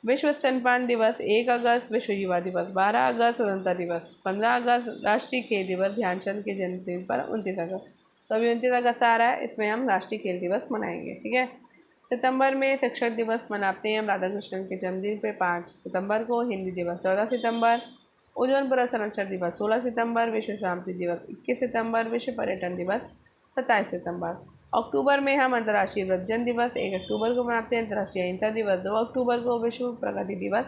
विश्व स्तनपान दिवस 1 अगस्त। विश्व युवा दिवस 12 अगस्त। स्वतंत्रता दिवस 15 अगस्त। राष्ट्रीय खेल दिवस ध्यानचंद के जन्मदिन पर 29 अगस्त। तो अभी 29 अगस्त आ रहा है, इसमें हम राष्ट्रीय खेल दिवस मनाएंगे। ठीक है। सितंबर में शिक्षक दिवस मनाते हैं हम राधा कृष्णन के जन्मदिन पर 5 सितंबर को। हिंदी दिवस 14 सितंबर। ओजोन परत संरक्षण दिवस 16 सितंबर। विश्व शांति दिवस 21 सितंबर। विश्व पर्यटन दिवस 27 सितंबर। अक्टूबर में हम अंतर्राष्ट्रीय वृद्धजन दिवस 1 अक्टूबर को मनाते हैं। अंतर्राष्ट्रीय अहिंसा दिवस 2 अक्टूबर को। विश्व प्रगति दिवस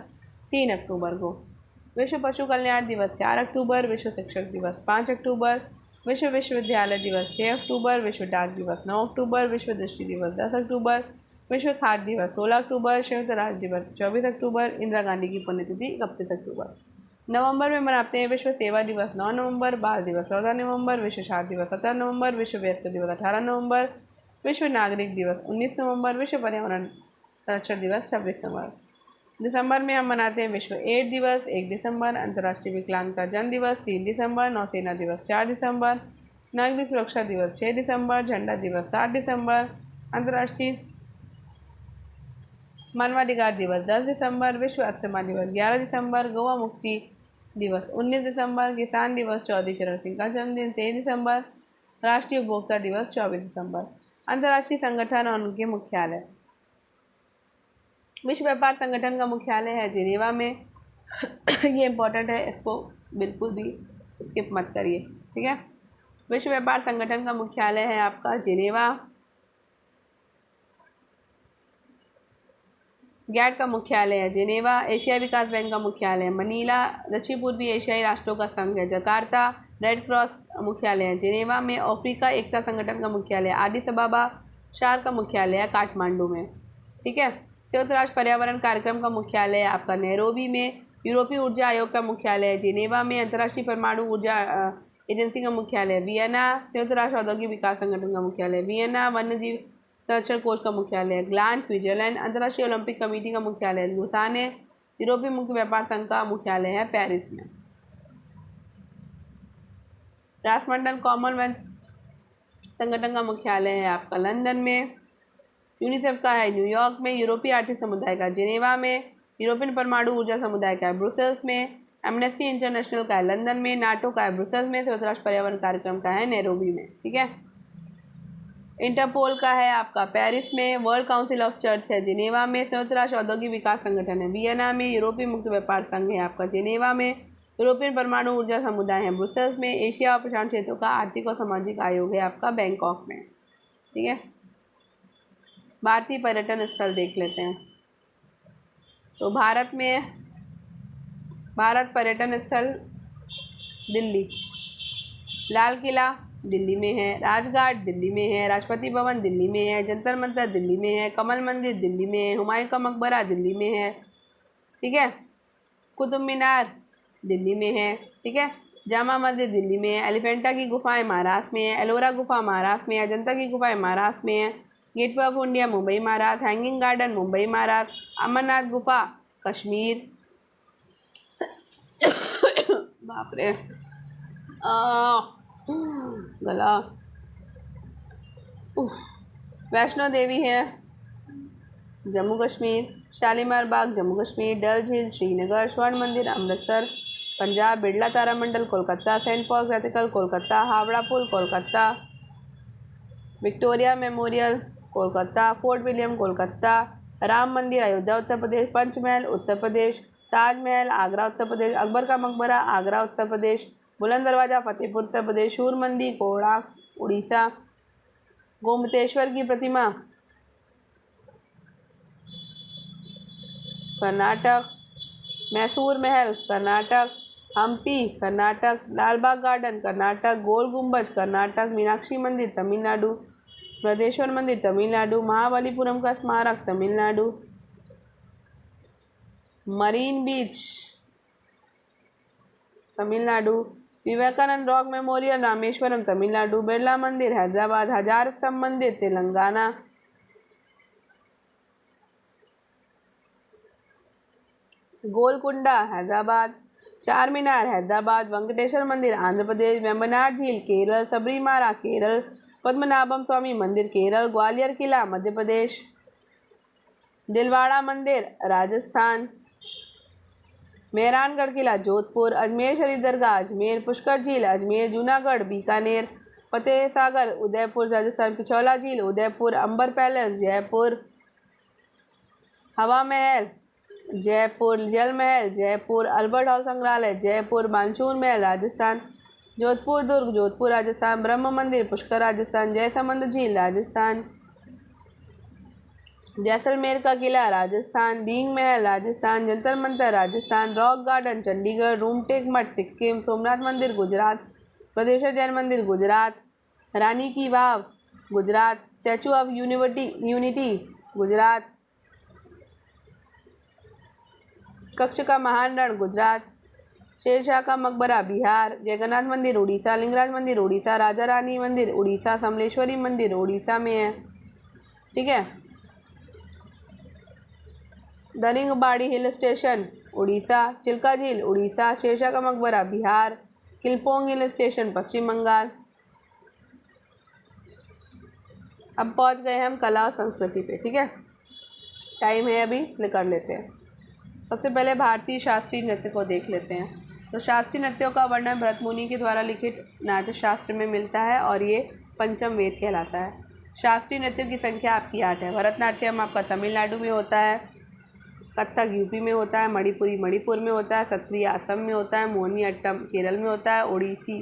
3 अक्टूबर को। विश्व पशु कल्याण दिवस 4 अक्टूबर। विश्व शिक्षक दिवस 5 अक्टूबर। विश्व विश्वविद्यालय दिवस 6 अक्टूबर। विश्व डाक दिवस 9 अक्टूबर। विश्व दृष्टि दिवस 10 अक्टूबर। विश्व खाद्य दिवस 16 अक्टूबर। संयुक्त राष्ट्र दिवस 24 अक्टूबर। इंदिरा गांधी की पुण्यतिथि 31 अक्टूबर। नवंबर में मनाते हैं विश्व सेवा दिवस 9 नवंबर, बाल दिवस 14 नवंबर, विश्व छात्र दिवस 17 नवंबर, विश्व वयस्क दिवस 18 नवंबर, विश्व नागरिक दिवस 19 नवंबर, विश्व पर्यावरण संरक्षण दिवस 26 नवंबर। दिसंबर में हम मनाते हैं विश्व एड्स दिवस 1 दिसंबर, अंतर्राष्ट्रीय विकलांगता जन दिवस 3 दिसंबर, नौसेना दिवस 4 दिसंबर, नागरिक सुरक्षा दिवस 6 दिसंबर, झंडा दिवस 7 दिसंबर, अंतर्राष्ट्रीय मानवाधिकार दिवस 10 दिसंबर, विश्व अस्थमा दिवस 11 दिसंबर, गोवा मुक्ति दिवस 19 दिसंबर, किसान दिवस चौधरी चरण सिंह का जन्मदिन 23 दिसंबर, राष्ट्रीय उपभोक्ता दिवस 24 दिसंबर। अंतर्राष्ट्रीय संगठन और उनके मुख्यालय। विश्व व्यापार संगठन का मुख्यालय है जिनेवा में। ये इम्पोर्टेंट है, इसको बिल्कुल भी स्किप मत करिए, ठीक है। विश्व व्यापार संगठन का मुख्यालय है आपका जिनेवा। गैट का मुख्यालय है जिनेवा। एशियाई विकास बैंक का मुख्यालय है मनीला। दक्षिण पूर्वी एशियाई राष्ट्रों का संघ है जकार्ता। रेड क्रॉस मुख्यालय है जिनेवा में। अफ्रीका एकता संगठन का मुख्यालय आदिस अबाबा। शार का मुख्यालय है काठमांडू में, ठीक है। संयुक्त राष्ट्र पर्यावरण कार्यक्रम का मुख्यालय है आपका नैरोबी में। यूरोपीय ऊर्जा आयोग का मुख्यालय है जिनेवा में। अंतर्राष्ट्रीय परमाणु ऊर्जा एजेंसी का मुख्यालय वियना। संयुक्त राष्ट्र औद्योगिक विकास संगठन का मुख्यालय वियना। वन्यजीव संरक्षण कोष का मुख्यालय ग्लांड स्विट्जरलैंड। अंतर्राष्ट्रीय ओलंपिक कमेटी का मुख्यालय लुसान है। यूरोपीय मुक्त व्यापार संघ का मुख्यालय है पेरिस में। राष्ट्रमंडल कॉमनवेल्थ संगठन का मुख्यालय है आपका लंदन में। यूनिसेफ का है न्यूयॉर्क में। यूरोपीय आर्थिक समुदाय का जिनेवा में। यूरोपियन परमाणु ऊर्जा समुदाय का है ब्रुसेल्स में। एमनेस्टी इंटरनेशनल का है लंदन में। नाटो का है ब्रुसेल्स में। संयुक्त राष्ट्र पर्यावरण कार्यक्रम का है नैरोबी में, ठीक है। इंटरपोल का है आपका पेरिस में। वर्ल्ड काउंसिल ऑफ चर्च है जिनेवा में। संयुक्त राष्ट्र औद्योगिक विकास संगठन है वियना में। यूरोपीय मुक्त व्यापार संघ है आपका जिनेवा में। यूरोपियन परमाणु ऊर्जा समुदाय है ब्रुसेल्स में। एशिया और प्रशांत क्षेत्रों का आर्थिक और सामाजिक आयोग है आपका बैंकॉक में, ठीक है। भारतीय पर्यटन स्थल देख लेते हैं। तो भारत पर्यटन स्थल दिल्ली। लाल किला दिल्ली में है। राजघाट दिल्ली में है। राष्ट्रपति भवन दिल्ली में है। जंतर मंतर दिल्ली में है। कमल मंदिर दिल्ली में है। हुमायूं का मकबरा दिल्ली में है, ठीक है। कुतुब मीनार दिल्ली में है, ठीक है। जामा मस्जिद दिल्ली में है। एलिफेंटा की गुफाएं महाराष्ट्र में है। एलोरा गुफा महाराष्ट्र में है। अजंता की गुफाएं महाराष्ट्र में है। Gateway of India Mumbai Maharashtra. Hanging garden Mumbai Maharashtra. Amarnath गुफा कश्मीर। बाप रे गला। वैष्णो देवी है जम्मू कश्मीर। शालीमार बाग जम्मू कश्मीर। डल झील श्रीनगर। स्वर्ण मंदिर अमृतसर पंजाब। बिरला तारामंडल Kolkata. Saint Paul Cathedral Kolkata. Howrah पुल Kolkata. Victoria Memorial Kolkata. Fort William Kolkata. Ram मंदिर अयोध्या उत्तर प्रदेश। पंचमहल उत्तर प्रदेश। ताजमहल आगरा उत्तर प्रदेश। अकबर का मकबरा आगरा उत्तर प्रदेश। बुलंद दरवाज़ा फतेहपुर उत्तर प्रदेश। सूर्य मंदिर कोणार्क उड़ीसा। गोमतेश्वर की प्रतिमा कर्नाटक। मैसूर महल कर्नाटक। हम्पी कर्नाटक। लालबाग गार्डन कर्नाटक। गोल गुंबज कर्नाटक। मीनाक्षी मंदिर तमिलनाडु। बृहदेश्वर मंदिर तमिलनाडु। महाबलीपुरम का स्मारक Tamil Nadu. Marine Beach Tamil Nadu. Vivekananda Rock Memorial Rameswaram Tamil Nadu. Birla मंदिर हैदराबाद। हजार स्तंभ मंदिर तेलंगाना। गोलकुंडा हैदराबाद। चार मीनार हैदराबाद। वेंकटेश्वर मंदिर आंध्र प्रदेश। वेम्बनाड झील केरल। सबरीमाला केरल। पद्मनाभम स्वामी मंदिर केरल। ग्वालियर किला मध्य प्रदेश। दिलवाड़ा मंदिर राजस्थान। मेहरानगढ़ किला जोधपुर। अजमेर शरीफ दरगाह अजमेर। पुष्कर झील अजमेर। जूनागढ़ बीकानेर। फतेह सागर उदयपुर राजस्थान। पिछौला झील उदयपुर। अंबर पैलेस जयपुर। हवा महल जयपुर। जल महल जयपुर। अल्बर्ट हॉल संग्रहालय जयपुर। मानसून महल राजस्थान। जोधपुर दुर्ग जोधपुर राजस्थान। ब्रह्म मंदिर पुष्कर राजस्थान। जयसमंद झील राजस्थान। जैसलमेर का किला राजस्थान। दींग महल राजस्थान। जंतर मंतर राजस्थान। Rock Garden Chandigarh. रूमटेक मठ सिक्किम। सोमनाथ मंदिर गुजरात। बृहदेश्वर जैन मंदिर गुजरात। रानी की Vav Gujarat. Statue of Unity Gujarat. Kutch का महान रण गुजरात। शेरशाह का मकबरा बिहार, जगन्नाथ मंदिर उड़ीसा, लिंगराज मंदिर उड़ीसा, राजा रानी मंदिर उड़ीसा, समलेश्वरी मंदिर उड़ीसा में है। ठीक है। दरिंगबाड़ी हिल स्टेशन उड़ीसा, चिल्का झील उड़ीसा, शेरशाह का मकबरा बिहार, किलपोंग हिल स्टेशन पश्चिम बंगाल। अब पहुंच गए हम कला और संस्कृति पे। ठीक है, टाइम है अभी, इसलिए कर लेते हैं। सबसे पहले भारतीय शास्त्रीय नृत्य को देख लेते हैं। तो शास्त्रीय नृत्यों का वर्णन भरत मुनि के द्वारा लिखित नाट्य शास्त्र में मिलता है और ये पंचम वेद कहलाता है। शास्त्रीय नृत्यों की संख्या आपकी 8 है। भरतनाट्यम आपका तमिलनाडु में होता है, कथक यूपी में होता है, मणिपुरी मणिपुर में होता है, सत्रिया असम में होता है, मोहिनी अट्टम केरल में होता है, ओडिसी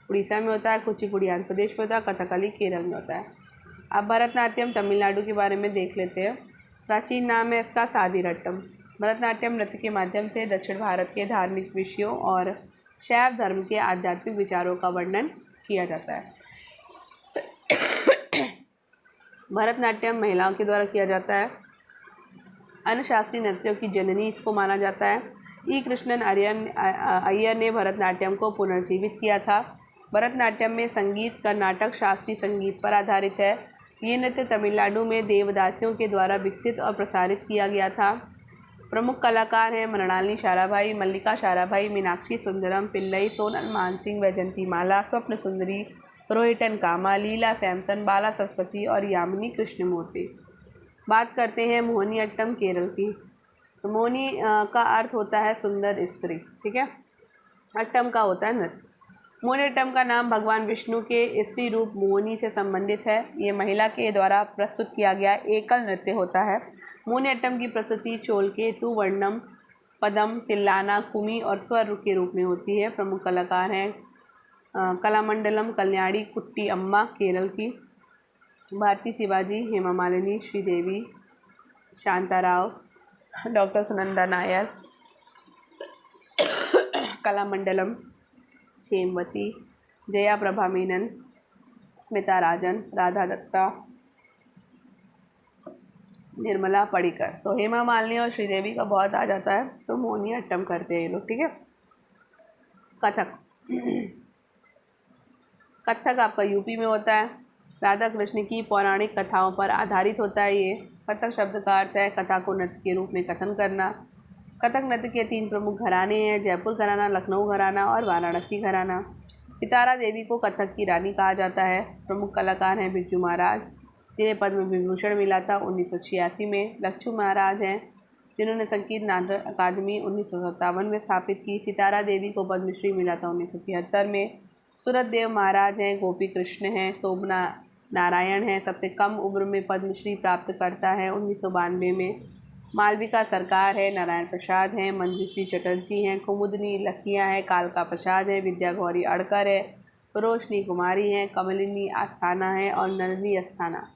उड़ीसा में होता है, कुचिपुड़ी आंध्र प्रदेश में होता है, कथकली केरल में होता है। अब भरतनाट्यम तमिलनाडु के बारे में देख लेते हैं। प्राचीन नाम है इसका सादिरट्टम। भरतनाट्यम नृत्य के माध्यम से दक्षिण भारत के धार्मिक विषयों और शैव धर्म के आध्यात्मिक विचारों का वर्णन किया जाता है। भरतनाट्यम महिलाओं के द्वारा किया जाता है। अन्य शास्त्रीय नृत्यों की जननी इसको माना जाता है। ई कृष्णन अय्यर ने भरतनाट्यम को पुनर्जीवित किया था। भरतनाट्यम में संगीत कर्नाटक शास्त्रीय संगीत पर आधारित है। ये नृत्य तमिलनाडु में देवदासियों के द्वारा विकसित और प्रसारित किया गया था। प्रमुख कलाकार हैं मृणालिनी साराभाई, मल्लिका साराभाई, मीनाक्षी सुंदरम पिल्लई, सोनल मानसिंह, वैजंती माला, स्वप्न सुंदरी, रोहिटन कामा, लीला सैमसन, बाला सरस्वती और यामिनी कृष्णमूर्ति। बात करते हैं मोहिनी अट्टम केरल की। तो मोहिनी का अर्थ होता है सुंदर स्त्री। ठीक है, अट्टम का होता है नृत्य। मोहिनी अट्टम का नाम भगवान विष्णु के स्त्री रूप मोहिनी से संबंधित है। ये महिला के द्वारा प्रस्तुत किया गया एकल नृत्य होता है। मोहिनी अट्टम की प्रस्तुति चोलकेतु वर्णम, पदम, तिल्लाना, कुमी और स्वर के रूप में होती है। प्रमुख कलाकार हैं कलामंडलम कल्याणी कुट्टी अम्मा केरल की, भारती शिवाजी, हेमा मालिनी, श्रीदेवी, शांताराव, डॉक्टर सुनंदा नायर, कलामंडलम, क्षेमवती, जया प्रभा मेनन, स्मिता राजन, राधा दत्ता, निर्मला पडिकर। तो हेमा मालिनी और श्रीदेवी का बहुत आ जाता है, तो मोहिनी अट्टम करते हैं ये लोग। ठीक है। कथक कथक आपका यूपी में होता है। राधा कृष्ण की पौराणिक कथाओं पर आधारित होता है ये। कथक शब्द का अर्थ है कथा को नृत्य के रूप में कथन करना। कथक नृत्य के 3 प्रमुख घराने हैं, जयपुर घराना, लखनऊ घराना और वाराणसी घराना। सितारा देवी को कथक की रानी कहा जाता है। प्रमुख कलाकार हैं बिरजू महाराज, जिन्हें पद्म विभूषण मिला था 1986 में। लच्छू महाराज हैं, जिन्होंने संगीत नाटक अकादमी 1957 में स्थापित की। सितारा देवी को पद्मश्री मिला था 1973 में। सूरत देव महाराज हैं, गोपी कृष्ण हैं, शोभना नारायण हैं, सबसे कम उम्र में पद्मश्री प्राप्त करता है 1992 में। मालविका सरकार है, नारायण प्रसाद हैं, मंजूश्री चटर्जी हैं, कुमुदनी लखिया है, कालका प्रसाद है, विद्या गौरी अड़कर है, रोशनी कुमारी हैं, कमलिनी आस्थाना है और नलिनी अस्थाना।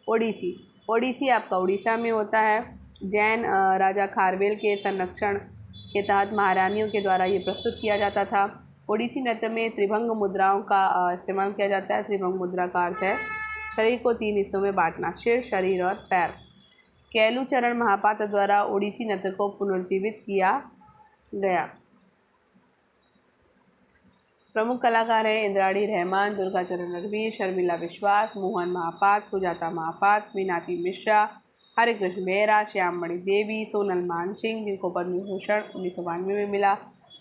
ओडिसी आपका उड़ीसा में होता है। जैन राजा खारवेल के संरक्षण के तहत महारानियों के द्वारा ये प्रस्तुत किया जाता था। ओडिसी नृत्य में त्रिभंग मुद्राओं का इस्तेमाल किया जाता है। त्रिभंग मुद्रा का अर्थ है शरीर को 3 हिस्सों में बांटना, सिर, शरीर और पैर। कैलू चरण महापात्र द्वारा ओडिसी नृत्य को पुनर्जीवित किया गया। प्रमुख कलाकार हैं इंद्राणी रहमान, दुर्गा चरण रणवीर, शर्मिला विश्वास, मोहन महापात्र, सुजाता महापात्र, मीनाती मिश्रा, हरे कृष्ण बेहरा, श्याममणि देवी, सोनल मानसिंह, जिनको पद्म विभूषण 1992 में मिला,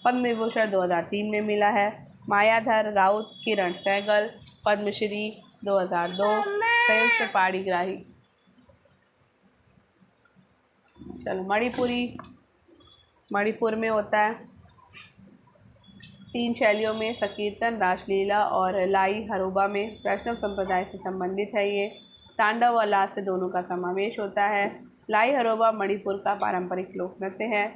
पद्म विभूषण 2003 में मिला है। मायाधर राउत, किरण सहगल, पद्मश्री 2002, संयुक्त पाणिग्राही। चलो मणिपुर में होता है 3 शैलियों में, संकीर्तन, रासलीला और लाई हरोबा में। वैष्णव संप्रदाय से संबंधित है ये। तांडव और लास्य दोनों का समावेश होता है। लाई हरोबा मणिपुर का पारंपरिक लोक नृत्य है।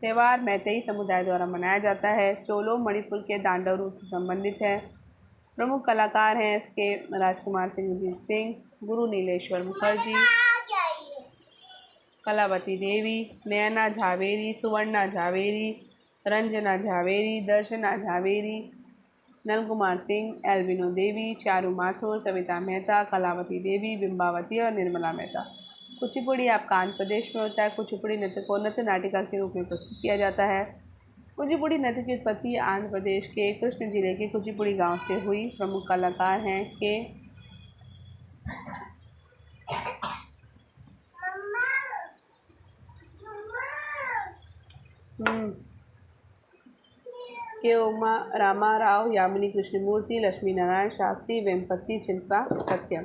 त्यौहार मैतेई समुदाय द्वारा मनाया जाता है। चोलो मणिपुर के दांडव रूप से संबंधित है। प्रमुख कलाकार हैं इसके राजकुमार सिंह जीत सिंह, गुरु नीलेश्वर मुखर्जी, कलावती देवी, नयना झावेरी, सुवर्णा झावेरी, रंजना झावेरी, दर्शना झावेरी, नलकुमार सिंह, एल्बिनो देवी, चारू माथुर, सविता मेहता, कलावती देवी, बिंबावती और निर्मला मेहता। कुचिपुड़ी आपका आंध्र प्रदेश में होता है। कुचिपुड़ी नृत्य को नृत्य नाटिका के रूप में प्रस्तुत किया जाता है। कुचिपुड़ी नृत्य की उत्पत्ति आंध्र प्रदेश के कृष्ण जिले के कुचिपुड़ी गांव से हुई। प्रमुख कलाकार हैं के उमा रामा राव, यामिनी कृष्णमूर्ति, लक्ष्मी नारायण शास्त्री, वेम्पति चित्रा सत्यम।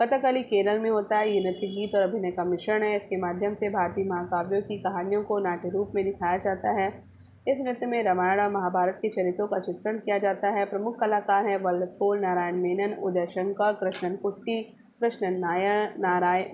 कथकली केरल में होता है। ये नृत्य गीत और अभिनय का मिश्रण है। इसके माध्यम से भारतीय महाकाव्यों की कहानियों को नाट्य रूप में दिखाया जाता है। इस नृत्य में रामायण और महाभारत के चरित्रों का चित्रण किया जाता है। प्रमुख कलाकार हैं वल्लथोल नारायण मेनन, उदय शंकर, कृष्णन कुट्टी, कृष्णन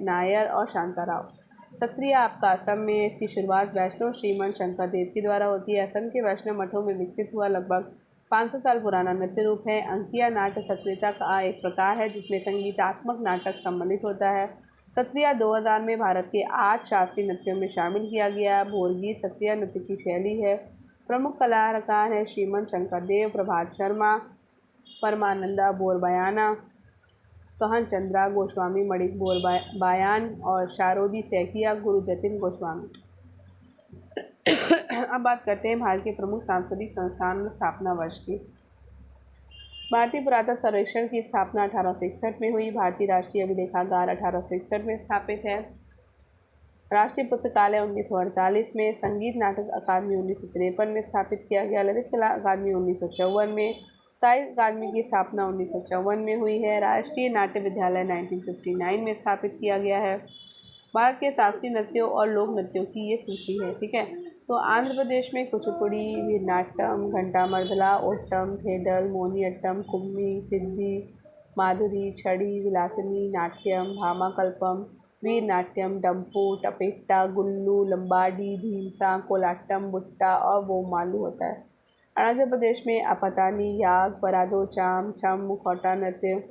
नायर और शांताराव। सत्रिया आपका असम में इसकी शुरुआत वैष्णव श्रीमंत शंकर देव के द्वारा होती है। असम के वैष्णव मठों में विकसित हुआ लगभग 500 साल पुराना नृत्य रूप है। अंकिया नाट्य सत्रियता का एक प्रकार है जिसमें संगीतात्मक नाटक सम्मिलित होता है। सत्रिया 2000 में भारत के 8 शास्त्रीय नृत्यों में शामिल किया गया। भोरगीत सत्रिया नृत्य की शैली है। प्रमुख कलाकार हैं श्रीमंत शंकर देव, प्रभात शर्मा, परमानंदा बोरबयाना, कहन चंद्रा गोस्वामी, मणिक बोरबायान और शारोदी सैकिया, गुरु जतिन गोस्वामी। अब बात करते हैं भारत के प्रमुख सांस्कृतिक संस्थान स्थापना वर्ष की। भारतीय पुरातत्व सर्वेक्षण की स्थापना 1861 में हुई। भारतीय राष्ट्रीय अभिलेखागार 1861 में स्थापित है। राष्ट्रीय पुस्तकालय 1948 में। संगीत नाटक अकादमी 1953 में स्थापित किया गया। ललित कला अकादमी 1954 में। साहित्य अकादमी की स्थापना 1954 में हुई है। राष्ट्रीय नाट्य विद्यालय 1959 में स्थापित किया गया है। भारत के शास्त्रीय नृत्यों और लोक नृत्यों की ये सूची है, ठीक है। तो आंध्र प्रदेश में कुचिपुड़ी, वीरनाट्यम, घंटामर्दला, ओट्टम, थेडल, मोहिनीअट्टम, कुम्मी, सिद्धि, माधुरी, छड़ी, विलासिनी, नाट्यम, भामाकल्पम, वीरनाट्यम, डंपू, टपेट्टा, गुल्लू, लंबाडी, धीमसा, कोलाट्टम, बुट्टा और बोमालू होता है। अरुणाचल प्रदेश में अपतानी, याग, परादो, चाम, छम, मुखौटा नृत्य,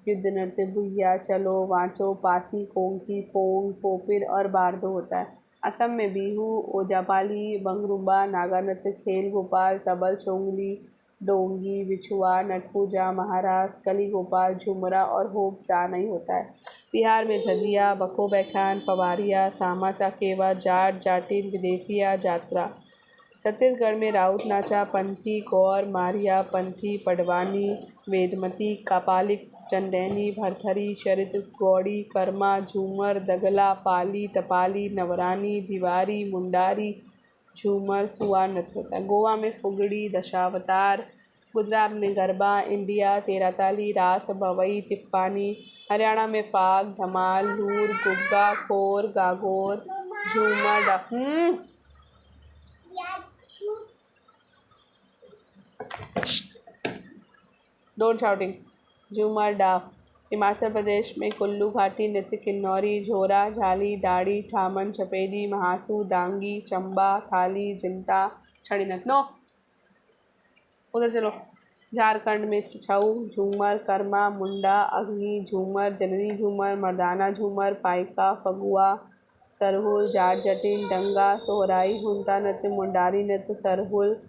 युद्ध नृत्य, भुइया, चलो, वांचो, पासी, कोंकी, पोंग, पोपिर और बारदो होता है। असम में बिहू, ओजापाली, बंगरुम्बा, नागा नृत्य, खेल गोपाल, तबल, चोंगली, डोंगी, बिछुआ, नटपूजा, महारास, कली गोपाल, झुमरा और होप जानई होता है। बिहार में झजिया, बको बैखान, पवारिया, सामा चाकेवा, जाट, जाटिन, विदेशिया, जात्रा। छत्तीसगढ़ में राउत नाचा, पंथी, गौर, मारिया, पंथी, पडवानी, वेदमती, कापालिक, चंदैनी, भरथरी, शरित, गौड़ी, कर्मा, झूमर, दगला, पाली, तपाली, नवरानी, दिवारी, मुंडारी, झूमर, सुआ नृत्य होता है। गोवा में फुगड़ी, दशावतार, गुजरात में गरबा, इंडिया, तेराताली, रास, भवई, तिप्पानी, हरियाणा में फाग, धमाल, लूर, गुग्गा, खोर, गागोर, झूमर, डोंट शाउटिंग, झूमर, डाफ। हिमाचल प्रदेश में कुल्लू घाटी नृत्य, किन्नौरी, झोरा, झाली, दाढ़ी, ठामन, चपेली, महासू, दांगी, चंबा, थाली, जिंता, छड़ी नृत्य। नो उधर चलो। झारखंड में छऊ, झूमर, कर्मा, मुंडा, अग्नि, झूमर, जननी झूमर, मर्दाना झूमर, पाइका, फगुआ, सरहुल, जाट जटिन, डंगा, सोहराई, हुंता नृत्य, मुंडारी नृत्य, सरहुल,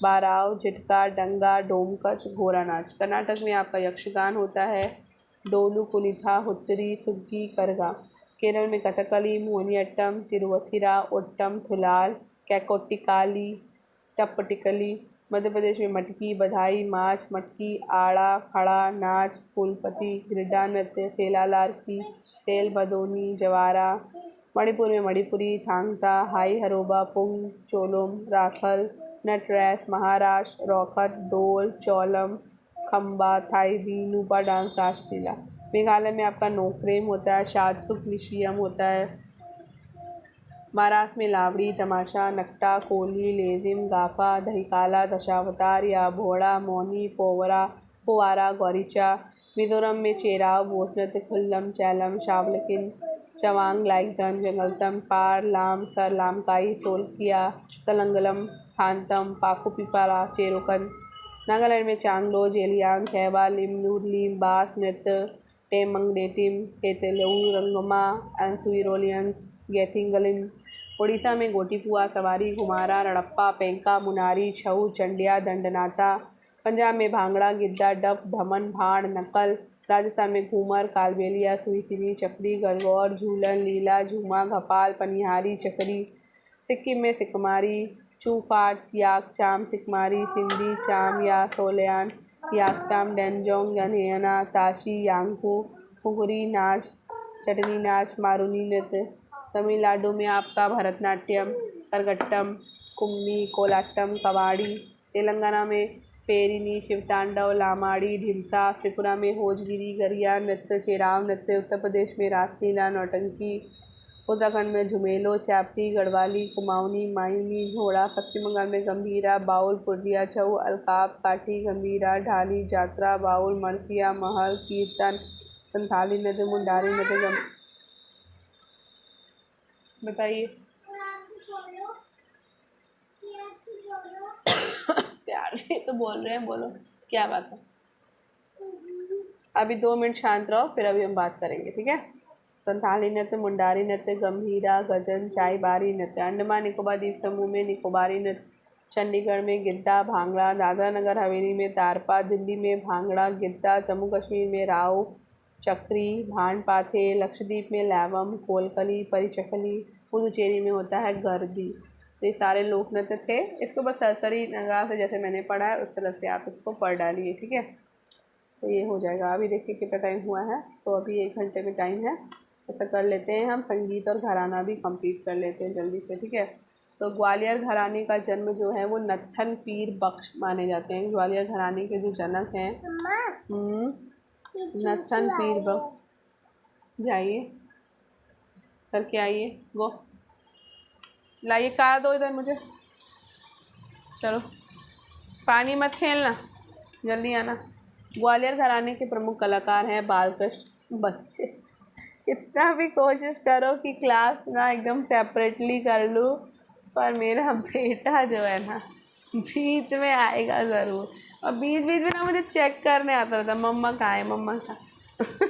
बाराव, झिटका, डंगा, डोमकच, घोड़ा नाच। कर्नाटक में आपका यक्षगान होता है, डोलू, कुलिथा, हुत्तरी, सुग्गी, करगा। केरल में कथकली, मोहिनीअट्टम, तिरुवथिरा, ओट्टम, थुलाल, कैकोटिकाली, टप्पटिकली। मध्य प्रदेश में मटकी, बधाई, माच, मटकी, आड़ा, खड़ा नाच, फूलपति, गिरडा नृत्य, सेला लारकी, सेल भदोनी, जवारा। मणिपुर में मणिपुरी, थांगता, हाई हरोबा, पुंग, चोलुम, राखल, नटरैस, महाराष्ट्र, रौखत, डोल, चौलम, खम्बा, थाईबी, नूपा डांस, रासलीला। मेघालय में आपका नोक्रेम होता है, शादसुक, निशियम होता है। महाराष्ट्र में लावड़ी, तमाशा, नक्टा, कोली, लेजिम, गाफा, दहीकाला, दशावतार या भोड़ा, मौनी, पोवारा, गौरीचा। मिजोरम में चेराव, बोस नृत्य, खुल्लम, चैलम, शावलकिन, चवांग, लाइकदन, जंगलतम, पार, लाम, सर, लामकाई, सोलकिया, तलंगलम, थांतम, पाकुपिपारा, चेरोकन। नागालैंड में चांगलो, जेलियांग, खैबा, लिम, नूरलीम, बास नृत्य, टेमंगडेटिम, केतेलऊ, रंगमा, एंसुइरोलियंस, गैथिंगलिम। उड़ीसा में गोटीपुआ, सवारी, घुमारा, रड़प्पा, पेंका, मुनारी, छऊ, चंडिया, दंडनाता। पंजाब में भांगड़ा, गिद्दा, डफ, धमन, भाड़, नकल। राजस्थान में घूमर, कालबेलिया, सुईसिनी, चकरी, गरगौर, झूलन, लीला, झूमा, घपाल, पनिहारी, चकरी। सिक्किम में सिकमारी, चूफाट, याकचाम, सिकमारी, सिंधी, चाम या सोलयान, याकचाम, डेंजोंग, गनहेना, ताशी, यांगपू, फुगरी नाच, चटनी नाच, मारूनी नृत्य। तमिलनाडु में आपका भरतनाट्यम, करगट्टम, कुम्मी, कोलाट्टम, कवाड़ी। तेलंगाना में पेरिनी, शिवतांडव, लामाड़ी, ढिमसा। त्रिपुरा में होजगिरी, गरिया नृत्य, चेराव नृत्य। उत्तर प्रदेश में रासलीला, नौटंकी। उत्तराखंड में झुमेलो, चापटी, गढ़वाली, कुमाऊनी, मायूनी, घोड़ा। पश्चिम बंगाल में गंभीरा, बाउल, पुरलिया, छऊ, अलकाप, काठी, गंभीरा, ढाली, जात्रा, बाउल, मरसिया, महल, कीर्तन, संथाली नृत्य, मुंडारी नृत्य। बताइए। प्यार से तो बोल रहे हैं, बोलो क्या बात है। अभी 2 मिनट शांत रहो, फिर अभी हम बात करेंगे, ठीक है। संथाली नृत्य, मुंडारी नृत्य, गंभीरा, गजन, चाईबारी नृत्य। अंडमान निकोबार द्वीप समूह में निकोबारी नृत्य। चंडीगढ़ में गिद्दा, भांगड़ा। दादरा नगर हवेली में तारपा। दिल्ली में भांगड़ा, गिद्दा। जम्मू कश्मीर में राव, चक्री, भांड-पाथे। लक्षद्वीप में लैवम, कोलकली, परिचकली। पुदुचेरी में होता है गर्दी। तो ये सारे लोक नृत्य थे। इसको बस सरसरी निगाह से जैसे मैंने पढ़ा है उस तरह से आप इसको पढ़ डालिए, ठीक है। तो ये हो जाएगा। अभी देखिए कितना टाइम हुआ है, तो अभी 1 घंटे में टाइम है। ऐसा कर लेते हैं हम, संगीत और घराना भी कंप्लीट कर लेते हैं जल्दी से, ठीक है। तो ग्वालियर घराने का जन्म जो है वो नत्थन पीर बख्श माने जाते हैं। ग्वालियर घराने के जो जनक हैं नत्थन पीर बख्श। जाइए करके आइए, गो लाइए कार दो इधर मुझे। चलो पानी मत खेलना, जल्दी आना। ग्वालियर घराने के प्रमुख कलाकार हैं बालकृष्ण। बच्चे कितना भी कोशिश करो कि क्लास ना एकदम सेपरेटली कर लूँ, पर मेरा बेटा जो है ना बीच में आएगा ज़रूर। और बीच बीच में ना मुझे चेक करने आता रहता, मम्मा कहाँ है, मम्मा कहाँ।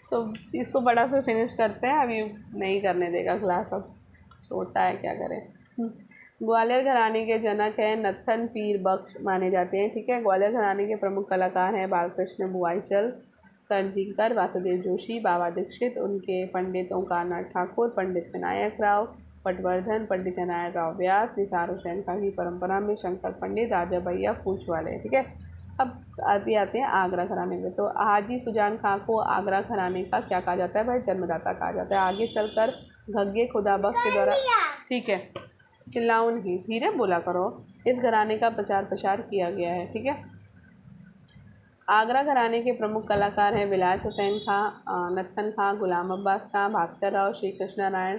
तो चीज़ को बड़ा से फिनिश करते हैं, अभी नहीं करने देगा क्लास, अब छोटा है क्या करें। ग्वालियर घराने के जनक हैं नत्थन पीर बख्श माने जाते हैं, ठीक है। ग्वालियर घराने के प्रमुख कलाकार हैं बालकृष्ण बुवाईचल, करजीकर, वासुदेव जोशी, बाबा दीक्षित, उनके पंडित ओंकारनाथ ठाकुर, पंडित विनायक राव, पटवर्धन, पंडित नारायण राव व्यास, निसार हुसैन खां की परंपरा में शंकर पंडित, राजा भैया पूछ वाले, ठीक है। अब आते हैं आगरा घराने में। तो हाजी सुजान खां को आगरा घराने का क्या कहा जाता है भाई, जन्मदाता कहा जाता है। आगे चलकर घग्गे खुदाबख्श के द्वारा, ठीक है चिल्लाओ नहीं, धीरे बोला करो, इस घराने का प्रचार प्रसार किया गया है, ठीक है। आगरा घराने के प्रमुख कलाकार हैं विलायत हुसैन खां, नत्थन खां, गुलाम अब्बास खां, भास्कर राव, श्री कृष्ण नारायण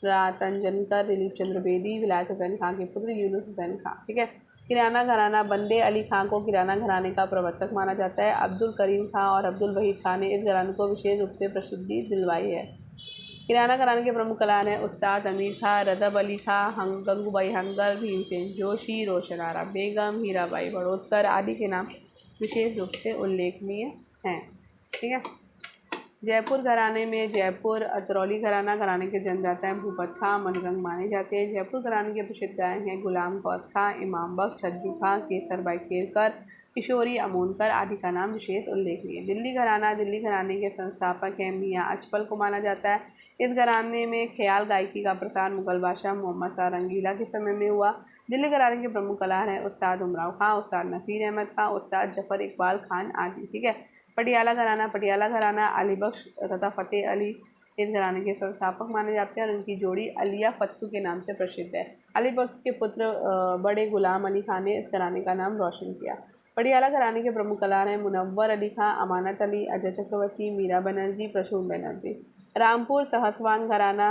रातंजनकर, दिलीप चंद्र बेदी। विलायत हुसैन खां के पुत्र यूनुस हुसैन खां, ठीक है। किराना घराना, बंदे अली खां को किराना घराने का प्रवर्तक माना जाता है। अब्दुल करीम खां और अब्दुल वहीद खां ने इस घराने को विशेष रूप से प्रसिद्धि दिलवाई है। किराना घराने के प्रमुख कलाकार हैं उस्ताद अमीर खां, रदब अली खां, गंगूबाई हंगल, भीमसेन जोशी, रोशन आरा बेगम, हीराबाई बड़ोदकर आदि के नाम विशेष रूप से उल्लेखनीय हैं, ठीक है। जयपुर घराने में जयपुर अतरौली घराने के जन्मदाता हैं भूपत खां, मनरंग माने जाते हैं। जयपुर घराने के प्रसिद्ध गायक हैं गुलाम गौस खां, इमाम बख्श, छज्जू खां, केसर बाई केरकर, किशोरी अमोनकर आदि का नाम विशेष उल्लेखनीय। दिल्ली घराने के संस्थापक हैं मियाँ अचपल को माना जाता है। इस घराने में ख्याल गायकी का प्रसार मुगल बादशाह मोहम्मद शाह रंगीला के समय में हुआ। दिल्ली घराने के प्रमुख कलाकार हैं उस्ताद उमराव खां, उस्ताद नसीर अहमद खां, उस्ताद जफ़र इकबाल खान आदि, ठीक है। पटियाला घराना अली बख्श तथा फ़तेह अली इस घराने के संस्थापक माने जाते हैं और उनकी जोड़ी अलिया फत्तू के नाम से प्रसिद्ध है। अली बख्श के पुत्र बड़े गुलाम अली खान ने इस घराने का नाम रोशन किया। पटियाला घराने के प्रमुख कलाकार हैं मुनव्वर अली खां, अमानत अली, अजय चक्रवर्ती, मीरा बनर्जी, प्रसून बनर्जी। रामपुर सहसवान घराना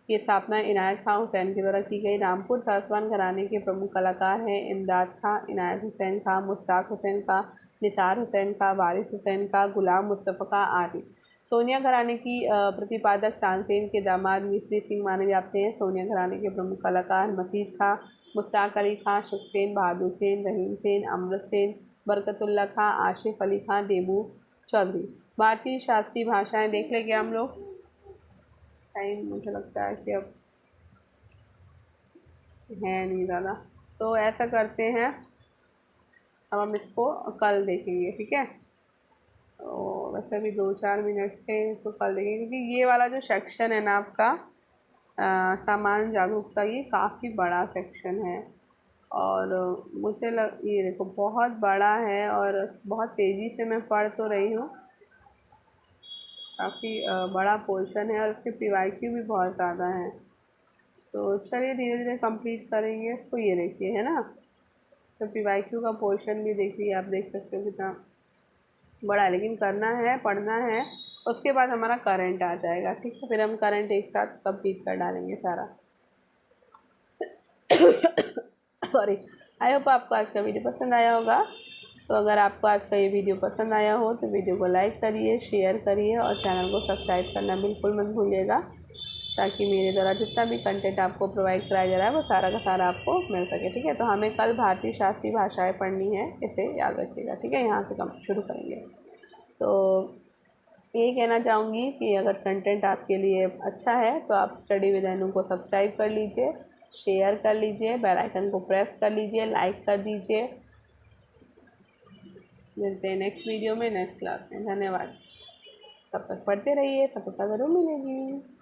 की स्थापना इनायत खां हुसैन के द्वारा की गई। रामपुर सहसवान घराने के प्रमुख कलाकार हैं इमदाद खां, इनायत हुसैन खां, मुश्ताक हुसैन खां, निसार हुसैन खां, वारिस हुसैन खां, गुलाम मुस्तफ़ा खां आदि। सोनिया घराने की प्रतिपादक तानसेन के दामाद मिस्री सिंह माने जाते हैं। सोनिया घराने के प्रमुख कलाकार मसीद खां, मुश्ताक अली खां, शुकसेन, बहादुर सेन, रहीम सेन, अमृत सेन, बरकतुल्ला खां, आशिफ अली खां, देबू चौधरी। भारतीय शास्त्रीय भाषाएं देख लेंगे हम लोग। टाइम मुझे लगता है कि अब है नहीं ज़्यादा, तो ऐसा करते हैं अब हम इसको कल देखेंगे, ठीक है। तो वैसे भी 2-4 मिनट थे, इसको कल देखेंगे क्योंकि ये वाला जो सेक्शन है ना आपका, सामान्य जागरूकता, ये काफ़ी बड़ा सेक्शन है और ये देखो बहुत बड़ा है और बहुत तेज़ी से मैं पढ़ तो रही हूँ। काफ़ी बड़ा पोर्शन है और उसके PYQ भी बहुत ज़्यादा है। तो चलिए धीरे धीरे कंप्लीट करेंगे इसको। ये देखिए है ना, तो PYQ का पोर्शन भी देखिए, आप देख सकते हो कितना बड़ा है, लेकिन करना है, पढ़ना है। उसके बाद हमारा करंट आ जाएगा, ठीक है, फिर हम करंट एक साथ कंप्लीट कर डालेंगे सारा। सॉरी। आई होप आपको आज का वीडियो पसंद आया होगा। तो अगर आपको आज का ये वीडियो पसंद आया हो तो वीडियो को लाइक करिए, शेयर करिए और चैनल को सब्सक्राइब करना बिल्कुल मत भूलिएगा, ताकि मेरे द्वारा जितना भी कंटेंट आपको प्रोवाइड कराया जा रहा है वो सारा का सारा आपको मिल सके, ठीक है। तो हमें कल भारतीय शास्त्रीय भाषाएं पढ़नी है, इसे याद रखिएगा, ठीक है। यहाँ से कम शुरू करेंगे। तो यही कहना चाहूँगी कि अगर कंटेंट आपके लिए अच्छा है तो आप स्टडी विद अनु को सब्सक्राइब कर लीजिए, शेयर कर लीजिए, बेल आइकन को प्रेस कर लीजिए, लाइक कर दीजिए। मिलते हैं नेक्स्ट वीडियो में, नेक्स्ट क्लास में। धन्यवाद। तब तक पढ़ते रहिए, सफलता ज़रूर मिलेगी।